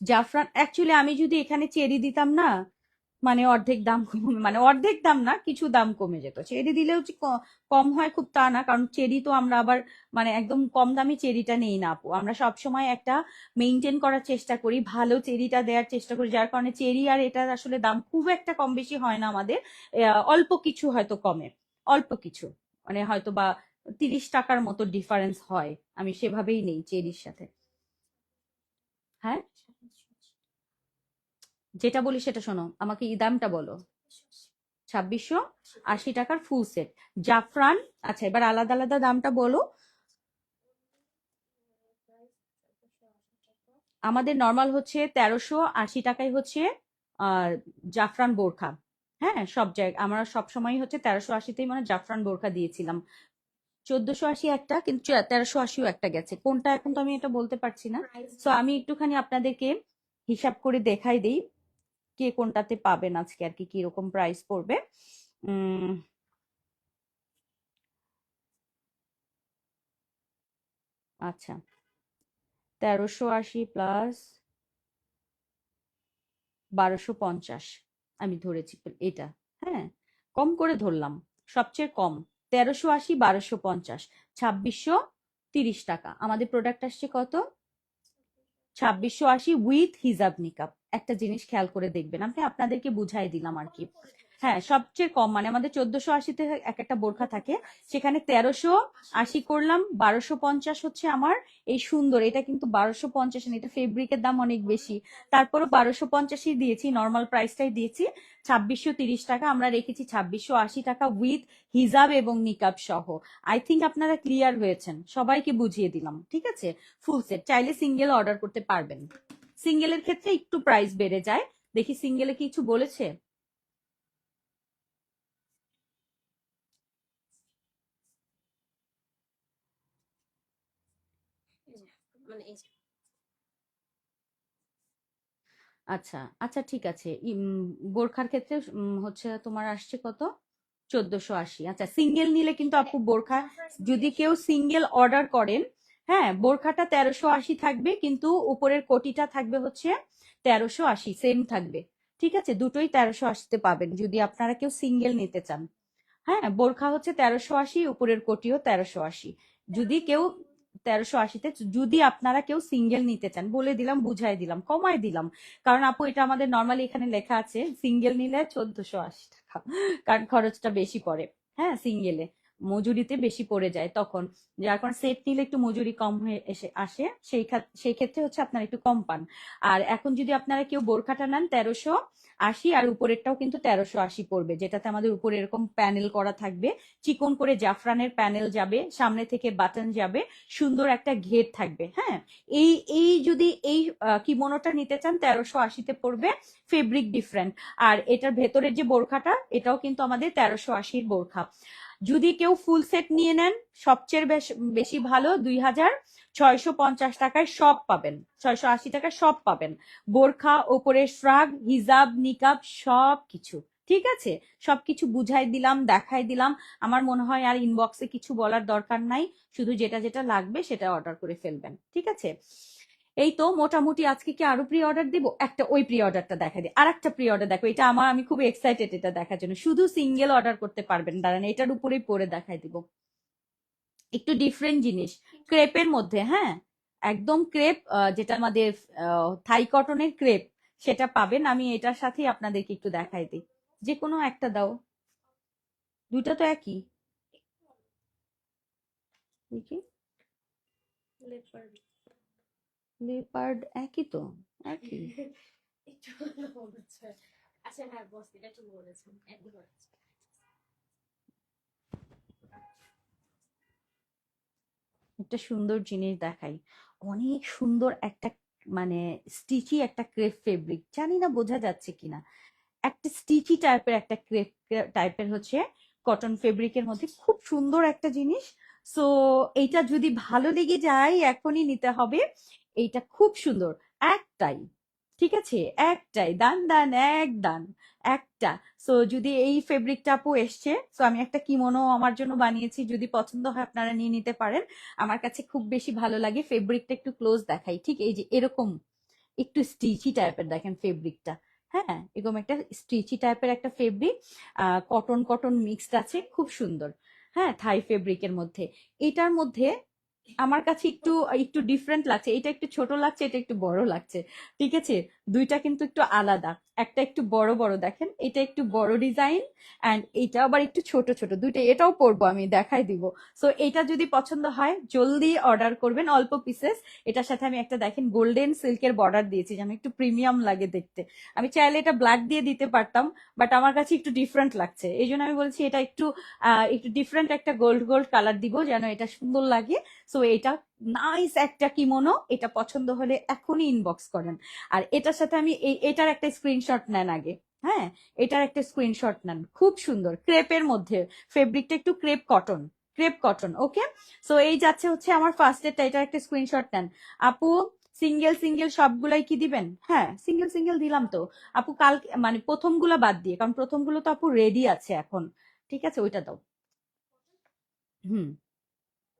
জাফরান অ্যাকচুয়ালি আমি যদি এখানে চেরি দিতাম না, মানে অর্ধেক দাম কমে, মানে অর্ধেক দাম না, কিছু দাম কমে যেত। চেরি দিলেও যে কম হয় খুব তা না, কারণ চেরি তো আমরা আবার মানে একদম কম দামি চেরিটা নেই না আপু, আমরা সব সময় একটা মেনটেন করার চেষ্টা করি, ভালো চেরিটা দেওয়ার চেষ্টা করি, যার কারণে চেরি আর এটা আসলে দাম খুব একটা কম বেশি হয় না আমাদের। অল্প কিছু হয়তো কমে, অল্প কিছু, মানে হয়তো বা 30 টাকার মতো ডিফারেন্স হয়, আমি সেভাবেই নেই চেরির সাথে। হ্যাঁ, যেটা বলি সেটা শোনো, আমাকে দামটা বলো। 2680 টাকার ফুল সেট জাফরান। আচ্ছা, এবার আলাদা আলাদা দামটা বলো। আমাদের নর্মাল হচ্ছে 1380 টাকায় হচ্ছে জাফরান বোরখা। হ্যাঁ, সব জায়গায় আমরা সব সময় হচ্ছে 1380তেই মানে জাফরান বোরখা দিয়েছিলাম। 1480 একটা, কিন্তু 1380ও একটা গেছে, কোনটা এখন তো আমি এটা বলতে পারছি না। তো আমি একটুখানি আপনাদেরকে হিসাব করে দেখাই দিই কে কোনটাতে পাবেন আজকে আর কি কিরকম প্রাইস পড়বে। উম আচ্ছা, 1380 প্লাস 1250 আমি ধরেছি এটা। হ্যাঁ, কম করে ধরলাম, সবচেয়ে কম 1380, 1250, 2630 টাকা। আমাদের প্রোডাক্ট আসছে কত? 2680 উইথ হিজাব নিকাব। একটা জিনিস খেয়াল করে দেখবেন, আমি আপনাদেরকে বুঝাই দিলাম আর কি। হ্যাঁ, সবচেয়ে কম, মানে আমাদের 1480-তে এক একটা বোরখা থাকে, সেখানে 1380 করলাম, 1250 হচ্ছে আমার এই সুন্দর, এটা কিন্তু 1250, এটা ফেব্রিকের দাম অনেক বেশি, তারপরও 1250ই দিয়েছি, নর্মাল প্রাইসটাই দিয়েছি। 2630 টাকা আমরা রেখেছি, 2680 টাকা উইথ হিজাব এবং নিকাব সহ। আই থিঙ্ক আপনারা ক্লিয়ার হয়েছেন, সবাইকে বুঝিয়ে দিলাম, ঠিক আছে? ফুল সেট চাইলে সিঙ্গেল অর্ডার করতে পারবেন, সিঙ্গেলের ক্ষেত্রে একটু প্রাইস বেড়ে যায়। দেখি সিঙ্গেলে কিছু বলেছে। মানে আচ্ছা আচ্ছা, ঠিক আছে। বোরখার ক্ষেত্রে হচ্ছে তোমার আসছে কত? 1480। আচ্ছা, সিঙ্গেল নিলে কিন্তু আপু বোরখা, যদি কেউ সিঙ্গেল অর্ডার করেন, হ্যাঁ, বোরখাটা 1380 থাকবে, কিন্তু উপরের কোটিটা থাকবে হচ্ছে 1380, সেম থাকবে। ঠিক আছে, দুটোই 1380-তে পাবেন যদি আপনারা কেউ সিঙ্গেল নিতে চান। হ্যাঁ, বোরখা হচ্ছে 1380, উপরের কোটিও 1380। যদি কেউ 1380-তে, যদি আপনারা কেউ সিঙ্গেল নিতে চান, বলে দিলাম, বুঝাই দিলাম, কমাই দিলাম, কারণ আপু এটা আমাদের নর্মালি এখানে লেখা আছে সিঙ্গেল নিলে 1480 টাকা, কারণ খরচটা বেশি পড়ে। হ্যাঁ, সিঙ্গেলে মজুরিতে বেশি পড়ে যায় তখন, যার কারণে সেট নিলে একটু মজুরি কম হয়ে এসে আসে, সেই ক্ষেত্রে হচ্ছে আপনারা একটু কম পান। আর এখন যদি আপনারা কেউ বোরখাটা নেন 1380, আর উপরেরটাও কিন্তু 1380 পড়বে, যেটাতে আমাদের উপরে এরকম প্যানেল করা থাকবে, চিকন করে জাফরানের প্যানেল যাবে, সামনে থেকে বাটন যাবে, সুন্দর একটা ঘের থাকবে। হ্যাঁ, এই এই যদি এই কিমোনোটা নিতে চান 1380-তে পড়বে, ফেব্রিক ডিফারেন্ট। আর এটার ভেতরের যে বোরখাটা, এটাও কিন্তু আমাদের 1380-র বোরখা। যদি কেউ ফুল সেট নিয়ে নেন, সবচেয়ে বেশি ভালো, 2650 টাকায় সব পাবেন, 680 টাকায় সব পাবেন, বোরখা, ওপরে ফ্রাক, হিজাব, নিকাব, সব কিছু। ঠিক আছে, সবকিছু বুঝাই দিলাম, দেখাই দিলাম। আমার মনে হয় আর ইনবক্সে কিছু বলার দরকার নাই, শুধু যেটা যেটা লাগবে সেটা অর্ডার করে ফেলবেন। ঠিক আছে, এই তো মোটামুটি। আজকে কি আরো প্রি অর্ডার দিব? একটা ওই প্রি অর্ডারটা দেখা দিই, আর একটা প্রি অর্ডার দেখো, এটা আমার, আমি খুব এক্সাইটেড এটা দেখার জন্য। শুধু সিঙ্গেল অর্ডার করতে পারবেন, দাঁড়ান এটার উপরেই পরে দেখাই দিব, একটু ডিফারেন্ট জিনিস, ক্রেপের মধ্যে। হ্যাঁ, একদম ক্রেপ, যেটা আমাদের থাই কটনের ক্রেপ, সেটা পাবেন। আমি এটার সাথেই আপনাদেরকে একটু দেখাই দিই, যে কোনো একটা দাও, দুইটা তো একই। দেখি, লেপার্ড। লেপার্ড একই তো, একই। একটু বলেছে। আচ্ছা হ্যাঁ বস, এটা একটু বলেছেন একদম। একটা সুন্দর জিনিস দেখাই, অনেক সুন্দর একটা, মানে স্টিচি একটা ক্রেপ ফেব্রিক, জানি না বোঝা যাচ্ছে কিনা, একটা স্টিচি টাইপের একটা ক্রেপ টাইপের হচ্ছে কটন ফেব্রিকের মধ্যে খুব সুন্দর একটা জিনিস। সো এইটা যদি ভালো লেগে যায় এখনই নিতে হবে। এইটা খুব সুন্দর, একটাই, ঠিক আছে, একটাই দান দান, এক দান, একটা। সো যদি এই ফেব্রিকটা আপু এসছে, সো আমি একটা কিমোনো আমার জন্য বানিয়েছি, যদি পছন্দ হয় আপনারা নিয়ে নিতে পারেন। আমার কাছে খুব বেশি ভালো লাগে। ফেব্রিকটা একটু ক্লোজ দেখাই, ঠিক এই যে এরকম একটু স্টিচি টাইপের দেখেন ফেব্রিকটা। হ্যাঁ, এরকম একটা স্টিচি টাইপের একটা ফেব্রিক, কটন কটন মিক্সড আছে, খুব সুন্দর। হ্যাঁ, থাই ফেব্রিকের মধ্যে। এটার মধ্যে আমার কাছে একটু একটু ডিফারেন্ট লাগছে, এটা একটু ছোট লাগছে, এটা একটু বড় লাগছে, ঠিক আছে। দুইটা কিন্তু একটু আলাদা, একটা একটু বড় বড় দেখেন, এটা একটু বড় ডিজাইন, অ্যান্ড এটা আবার একটু ছোট ছোট, দুইটা এটাও পরবো আমি, দেখাই দিব। সো এটা যদি পছন্দ হয় জলদি অর্ডার করবেন, অল্প পিসেস। এটার সাথে আমি একটা দেখেন গোল্ডেন সিল্কের বর্ডার দিয়েছি, যেন একটু প্রিমিয়াম লাগে দেখতে। আমি চাইলে এটা ব্ল্যাক দিয়ে দিতে পারতাম, বাট আমার কাছে একটু ডিফারেন্ট লাগছে, এই জন্য আমি বলছি এটা একটু একটু ডিফারেন্ট একটা গোল্ড গোল্ড কালার দিব, যেন এটা সুন্দর লাগে। সো এটা নাইস একটা কিমোনো, এটা পছন্দ হলে এখনই ইনবক্স করেন। আর এটার সাথে আমি এটার একটা স্ক্রিনশট নেন আগে। হ্যাঁ, এটার একটা স্ক্রিনশট নেন, খুব সুন্দর ক্রেপের মধ্যে, ফেব্রিকটা একটু ক্রেপ কটন, ক্রেপ কটন, ওকে। সো এই যাচ্ছে হচ্ছে আমার ফার্স্ট এরটা, এটার একটা স্ক্রিনশট নেন। আপু সিঙ্গেল সিঙ্গেল সবগুলাই কি দিবেন? হ্যাঁ, সিঙ্গেল সিঙ্গেল দিলাম তো আপু, কাল মানে প্রথমগুলো বাদ দিয়ে, কারণ প্রথমগুলো তো আপু রেডি আছে এখন, ঠিক আছে, ওইটা দাও। হুম,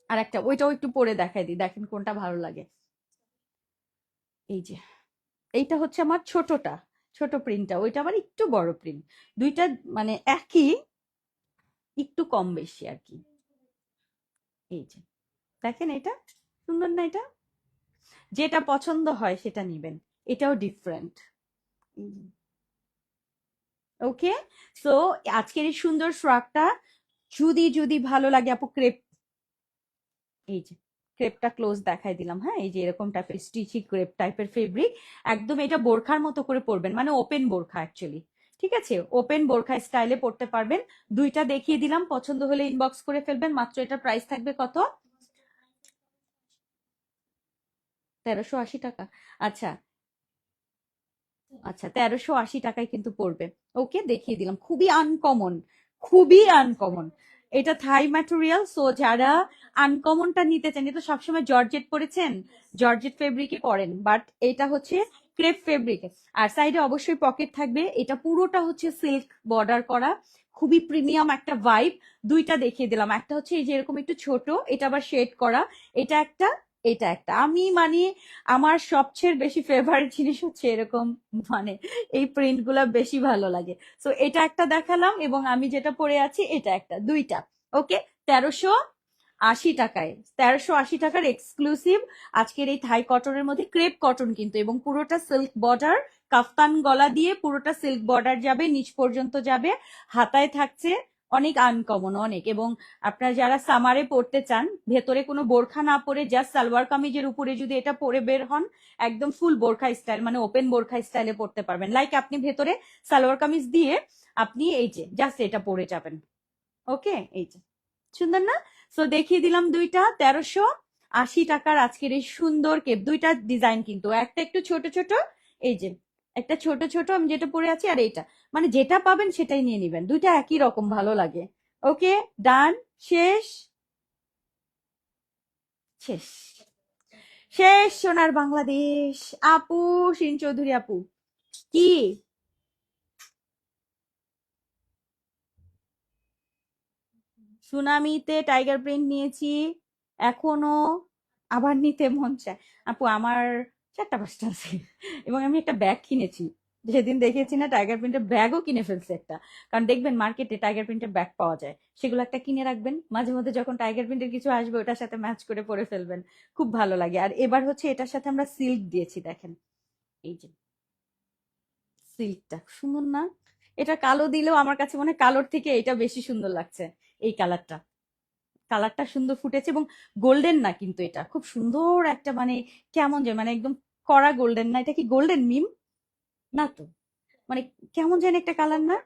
আর একটা ওইটাও একটু পরে দেখাই দিই, দেখেন কোনটা ভালো লাগে। এই যে এইটা হচ্ছে আমার ছোটটা, ছোট প্রিন্টটা, ওইটা আবার একটু বড় প্রিন্ট। দুইটা মানে একই, একটু কম বেশি আর কি। এই যে দেখেন, এটা সুন্দর না? এটা যেটা পছন্দ হয় সেটা নিবেন, এটাও ডিফারেন্ট। ওকে। সো আজকের এই সুন্দর ফ্রকটা যদি যদি ভালো লাগে আপু, ক্রেপ, এই যে ক্রেপটা ক্লোজ দেখাই দিলাম। হ্যাঁ, এই যে এরকম টাইপের স্টিচি ক্রেপ টাইপের ফেব্রিক, একদম এটা বোরখার মতো করে পরবেন, মানে ওপেন বোরখা অ্যাকচুয়ালি, ঠিক আছে, ওপেন বোরখা স্টাইলে পরতে পারবেন। দুইটা দেখিয়ে দিলাম, পছন্দ হলে ইনবক্স করে ফেলবেন। মাত্র এটার প্রাইস থাকবে কত? 1380 টাকা। আচ্ছা, আচ্ছা, 1380 টাকায় কিন্তু পড়বে। ওকে, দেখিয়ে দিলাম, খুবই আনকমন, খুবই আনকমন। এটা থাই ম্যাটেরিয়াল, সো যারা আনকমনটা নিতে চান, এটা সবসময় জর্জেট পরেছেন, জর্জেট ফেব্রিকে পরেন, বাট এটা হচ্ছে ক্রেপ ফেব্রিক। আর সাইডে অবশ্যই পকেট থাকবে। এটা পুরোটা হচ্ছে সিল্ক বর্ডার করা, খুবই প্রিমিয়াম একটা ভাইব। দুইটা দেখিয়ে দিলাম, একটা হচ্ছে এই যে এরকম একটু ছোট, এটা আবার শেড করা, এটা একটা, এটা একটা। আমি মানে আমার সবচেয়ে বেশি ফেভারিট জিনিস হচ্ছে এরকম, মানে এই প্রিন্ট গুলা বেশি ভালো লাগে। সো এটা একটা দেখালাম, এবং আমি যেটা পরে আছি এটা একটা, দুইটা। ওকে, 1380 টাকায়, 1380 টাকার এক্সক্লুসিভ আজকের এই থাই কটনের মধ্যে, ক্রেপ কটন কিন্তু, এবং পুরোটা সিল্ক বর্ডার, কাফতান গলা দিয়ে পুরোটা সিল্ক বর্ডার যাবে, নিচ পর্যন্ত যাবে, হাতায় থাকছে, অনেক আনকমন অনেক। এবং আপনারা যারা সামারে পড়তে চান, ভেতরে কোনো বোরখা না পরে জাস্ট সালোয়ার কামিজের উপরে যদি এটা পরে বের হন, একদম ফুল বোরখা স্টাইল, মানে ওপেন বোরখা স্টাইলে পড়তে পারবেন। লাইক আপনি ভেতরে সালোয়ার কামিজ দিয়ে আপনি এই যে জাস্ট এটা পরে যাবেন। ওকে, এই যে সুন্দর না? সো দেখিয়ে দিলাম দুইটা, 1380 টাকার আজকের এই সুন্দর কেপ। দুইটা ডিজাইন কিন্তু, একটা একটু ছোট ছোট, এই যে একটা ছোট ছোট আমি যেটা পরে আছি, আর এইটা, মানে যেটা পাবেন সেটাই নিয়ে নিবেন, দুইটা একই রকম ভালো লাগে। ওকে, ডান, শেষ, শেষ, শেষ সোনার বাংলাদেশ। আপু শিন চৌধুরী আপু, কি সুনামিতে টাইগার প্রিন্ট নিয়েছি, এখনো আবার নিতে মন চায়। আপু আমার 4টা 5টা আছে, এবং আমি একটা ব্যাগ কিনেছি, যেদিন দেখেছি না টাইগার প্রিন্টের ব্যাগও কিনে ফেলছে একটা। কারণ দেখবেন মার্কেটে টাইগার প্রিন্টের ব্যাগ পাওয়া যায়, সেগুলো একটা কিনে রাখবেন, মাঝে মধ্যে যখন টাইগার প্রিন্টের কিছু আসবে ওটার সাথে ম্যাচ করে পরে ফেলবেন, খুব ভালো লাগে। আর এবার হচ্ছে এটার সাথে আমরা সিল্ক দিয়েছি, দেখেন এই যে সিল্কটা সুন্দর না? এটা কালো দিলেও আমার কাছে মনে হয় কালোর থেকে এটা বেশি সুন্দর লাগছে, এই কালারটা, কালারটা সুন্দর ফুটেছে, এবং গোল্ডেন না কিন্তু, এটা খুব সুন্দর একটা মানে কেমন যে মানে একদম কড়া গোল্ডেন না, এটা কি গোল্ডেন মিম? না তো, মানে কেমন যেন একটা কালার না,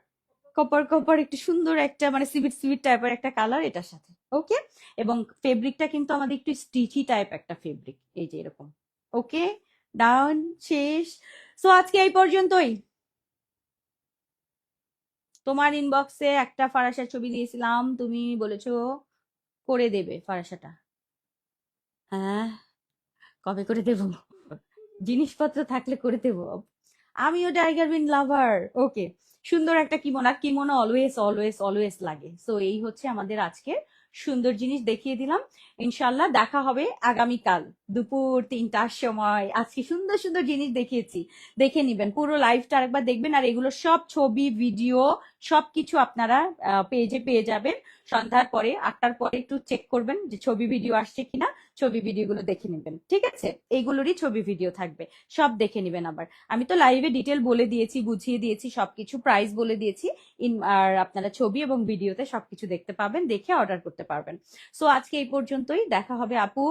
কপার কপার একটু সুন্দর একটা মানে সিভিট সিভিট টাইপের একটা কালার এটার সাথে। ওকে, এবং ফেব্রিকটা কিন্তু আমাদের একটু স্টিচি টাইপ একটা ফেব্রিক, এই যে এরকম। ওকে, ডাউন, শেষ। সো আজকে এই পর্যন্তই। তোমার ইনবক্সে একটা ফারাসার ছবি দিয়েছিলাম, তুমি বলেছো করে দেবে ফারাসাটা। হ্যাঁ, কবে করে দেব? জিনিসপত্র থাকলে করে দেব। আমিও টাইগার বিন লাভার। ওকে, সুন্দর একটা কিমোনো। আর কিমোনো অলওয়েজ অলওয়েজ অলওয়েজ লাগে। সো এই হচ্ছে আমাদের আজকে সুন্দর জিনিস দেখিয়ে দিলাম। ইনশাল্লাহ দেখা হবে আগামীকাল দুপুর 3টার সময়। আজকে সুন্দর সুন্দর জিনিস দেখিয়েছি, দেখে নিবেন। পুরো লাইভটা আরেকবার দেখবেন। আর এগুলো সব ছবি ভিডিও সবকিছু আপনারা পেজে পেয়ে যাবেন। সন্ধ্যার পরে 8টার পরে একটু চেক করবেন যে ছবি ভিডিও আসছে কিনা, ছবি ভিডিওগুলো দেখে নেবেন। ঠিক আছে, এইগুলোরই ছবি ভিডিও থাকবে, সব দেখে নেবেন। আবার আমি তো লাইভে ডিটেল বলে দিয়েছি, বুঝিয়ে দিয়েছি, সবকিছু প্রাইস বলে দিয়েছি। আর আপনারা ছবি এবং ভিডিওতে সবকিছু দেখতে পাবেন, দেখে অর্ডার করতে পারবেন। সো আজকে এই পর্যন্তই, দেখা হবে আপু।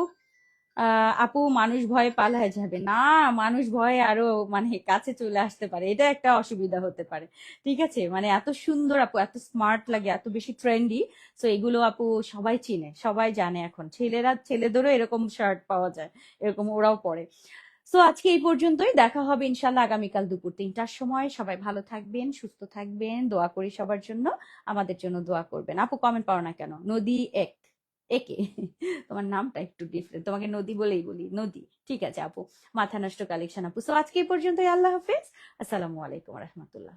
আপু মানুষ ভয়ে পালায় যাবে না, মানুষ ভয়ে আরো মানে কাছে চলে আসতে পারে, এটা একটা অসুবিধা হতে পারে। ঠিক আছে, মানে এত সুন্দর আপু, এত স্মার্ট লাগে, এত বেশি ট্রেন্ডি। সো এগুলো আপু সবাই চিনে, সবাই জানে। এখন ছেলেদেরও এরকম শার্ট পাওয়া যায়, এরকম ওরাও পরে। সো আজকে এই পর্যন্তই, দেখা হবে ইনশাল্লাহ আগামীকাল দুপুর 3টার সময়। সবাই ভালো থাকবেন, সুস্থ থাকবেন, দোয়া করি সবার জন্য। আমাদের জন্য দোয়া করবেন। আপু কমেন্ট পাও না কেন? নদী একে তোমার নামটা একটু ডিফারেন্ট, তোমাকে নদী বলেই বলি, নদী। ঠিক আছে আপু, মাথা নষ্ট কালেকশন আপু। সো আজকে এই পর্যন্তই, আল্লাহ হাফেজ, আসসালামু আলাইকুম রহমতুল্লাহ।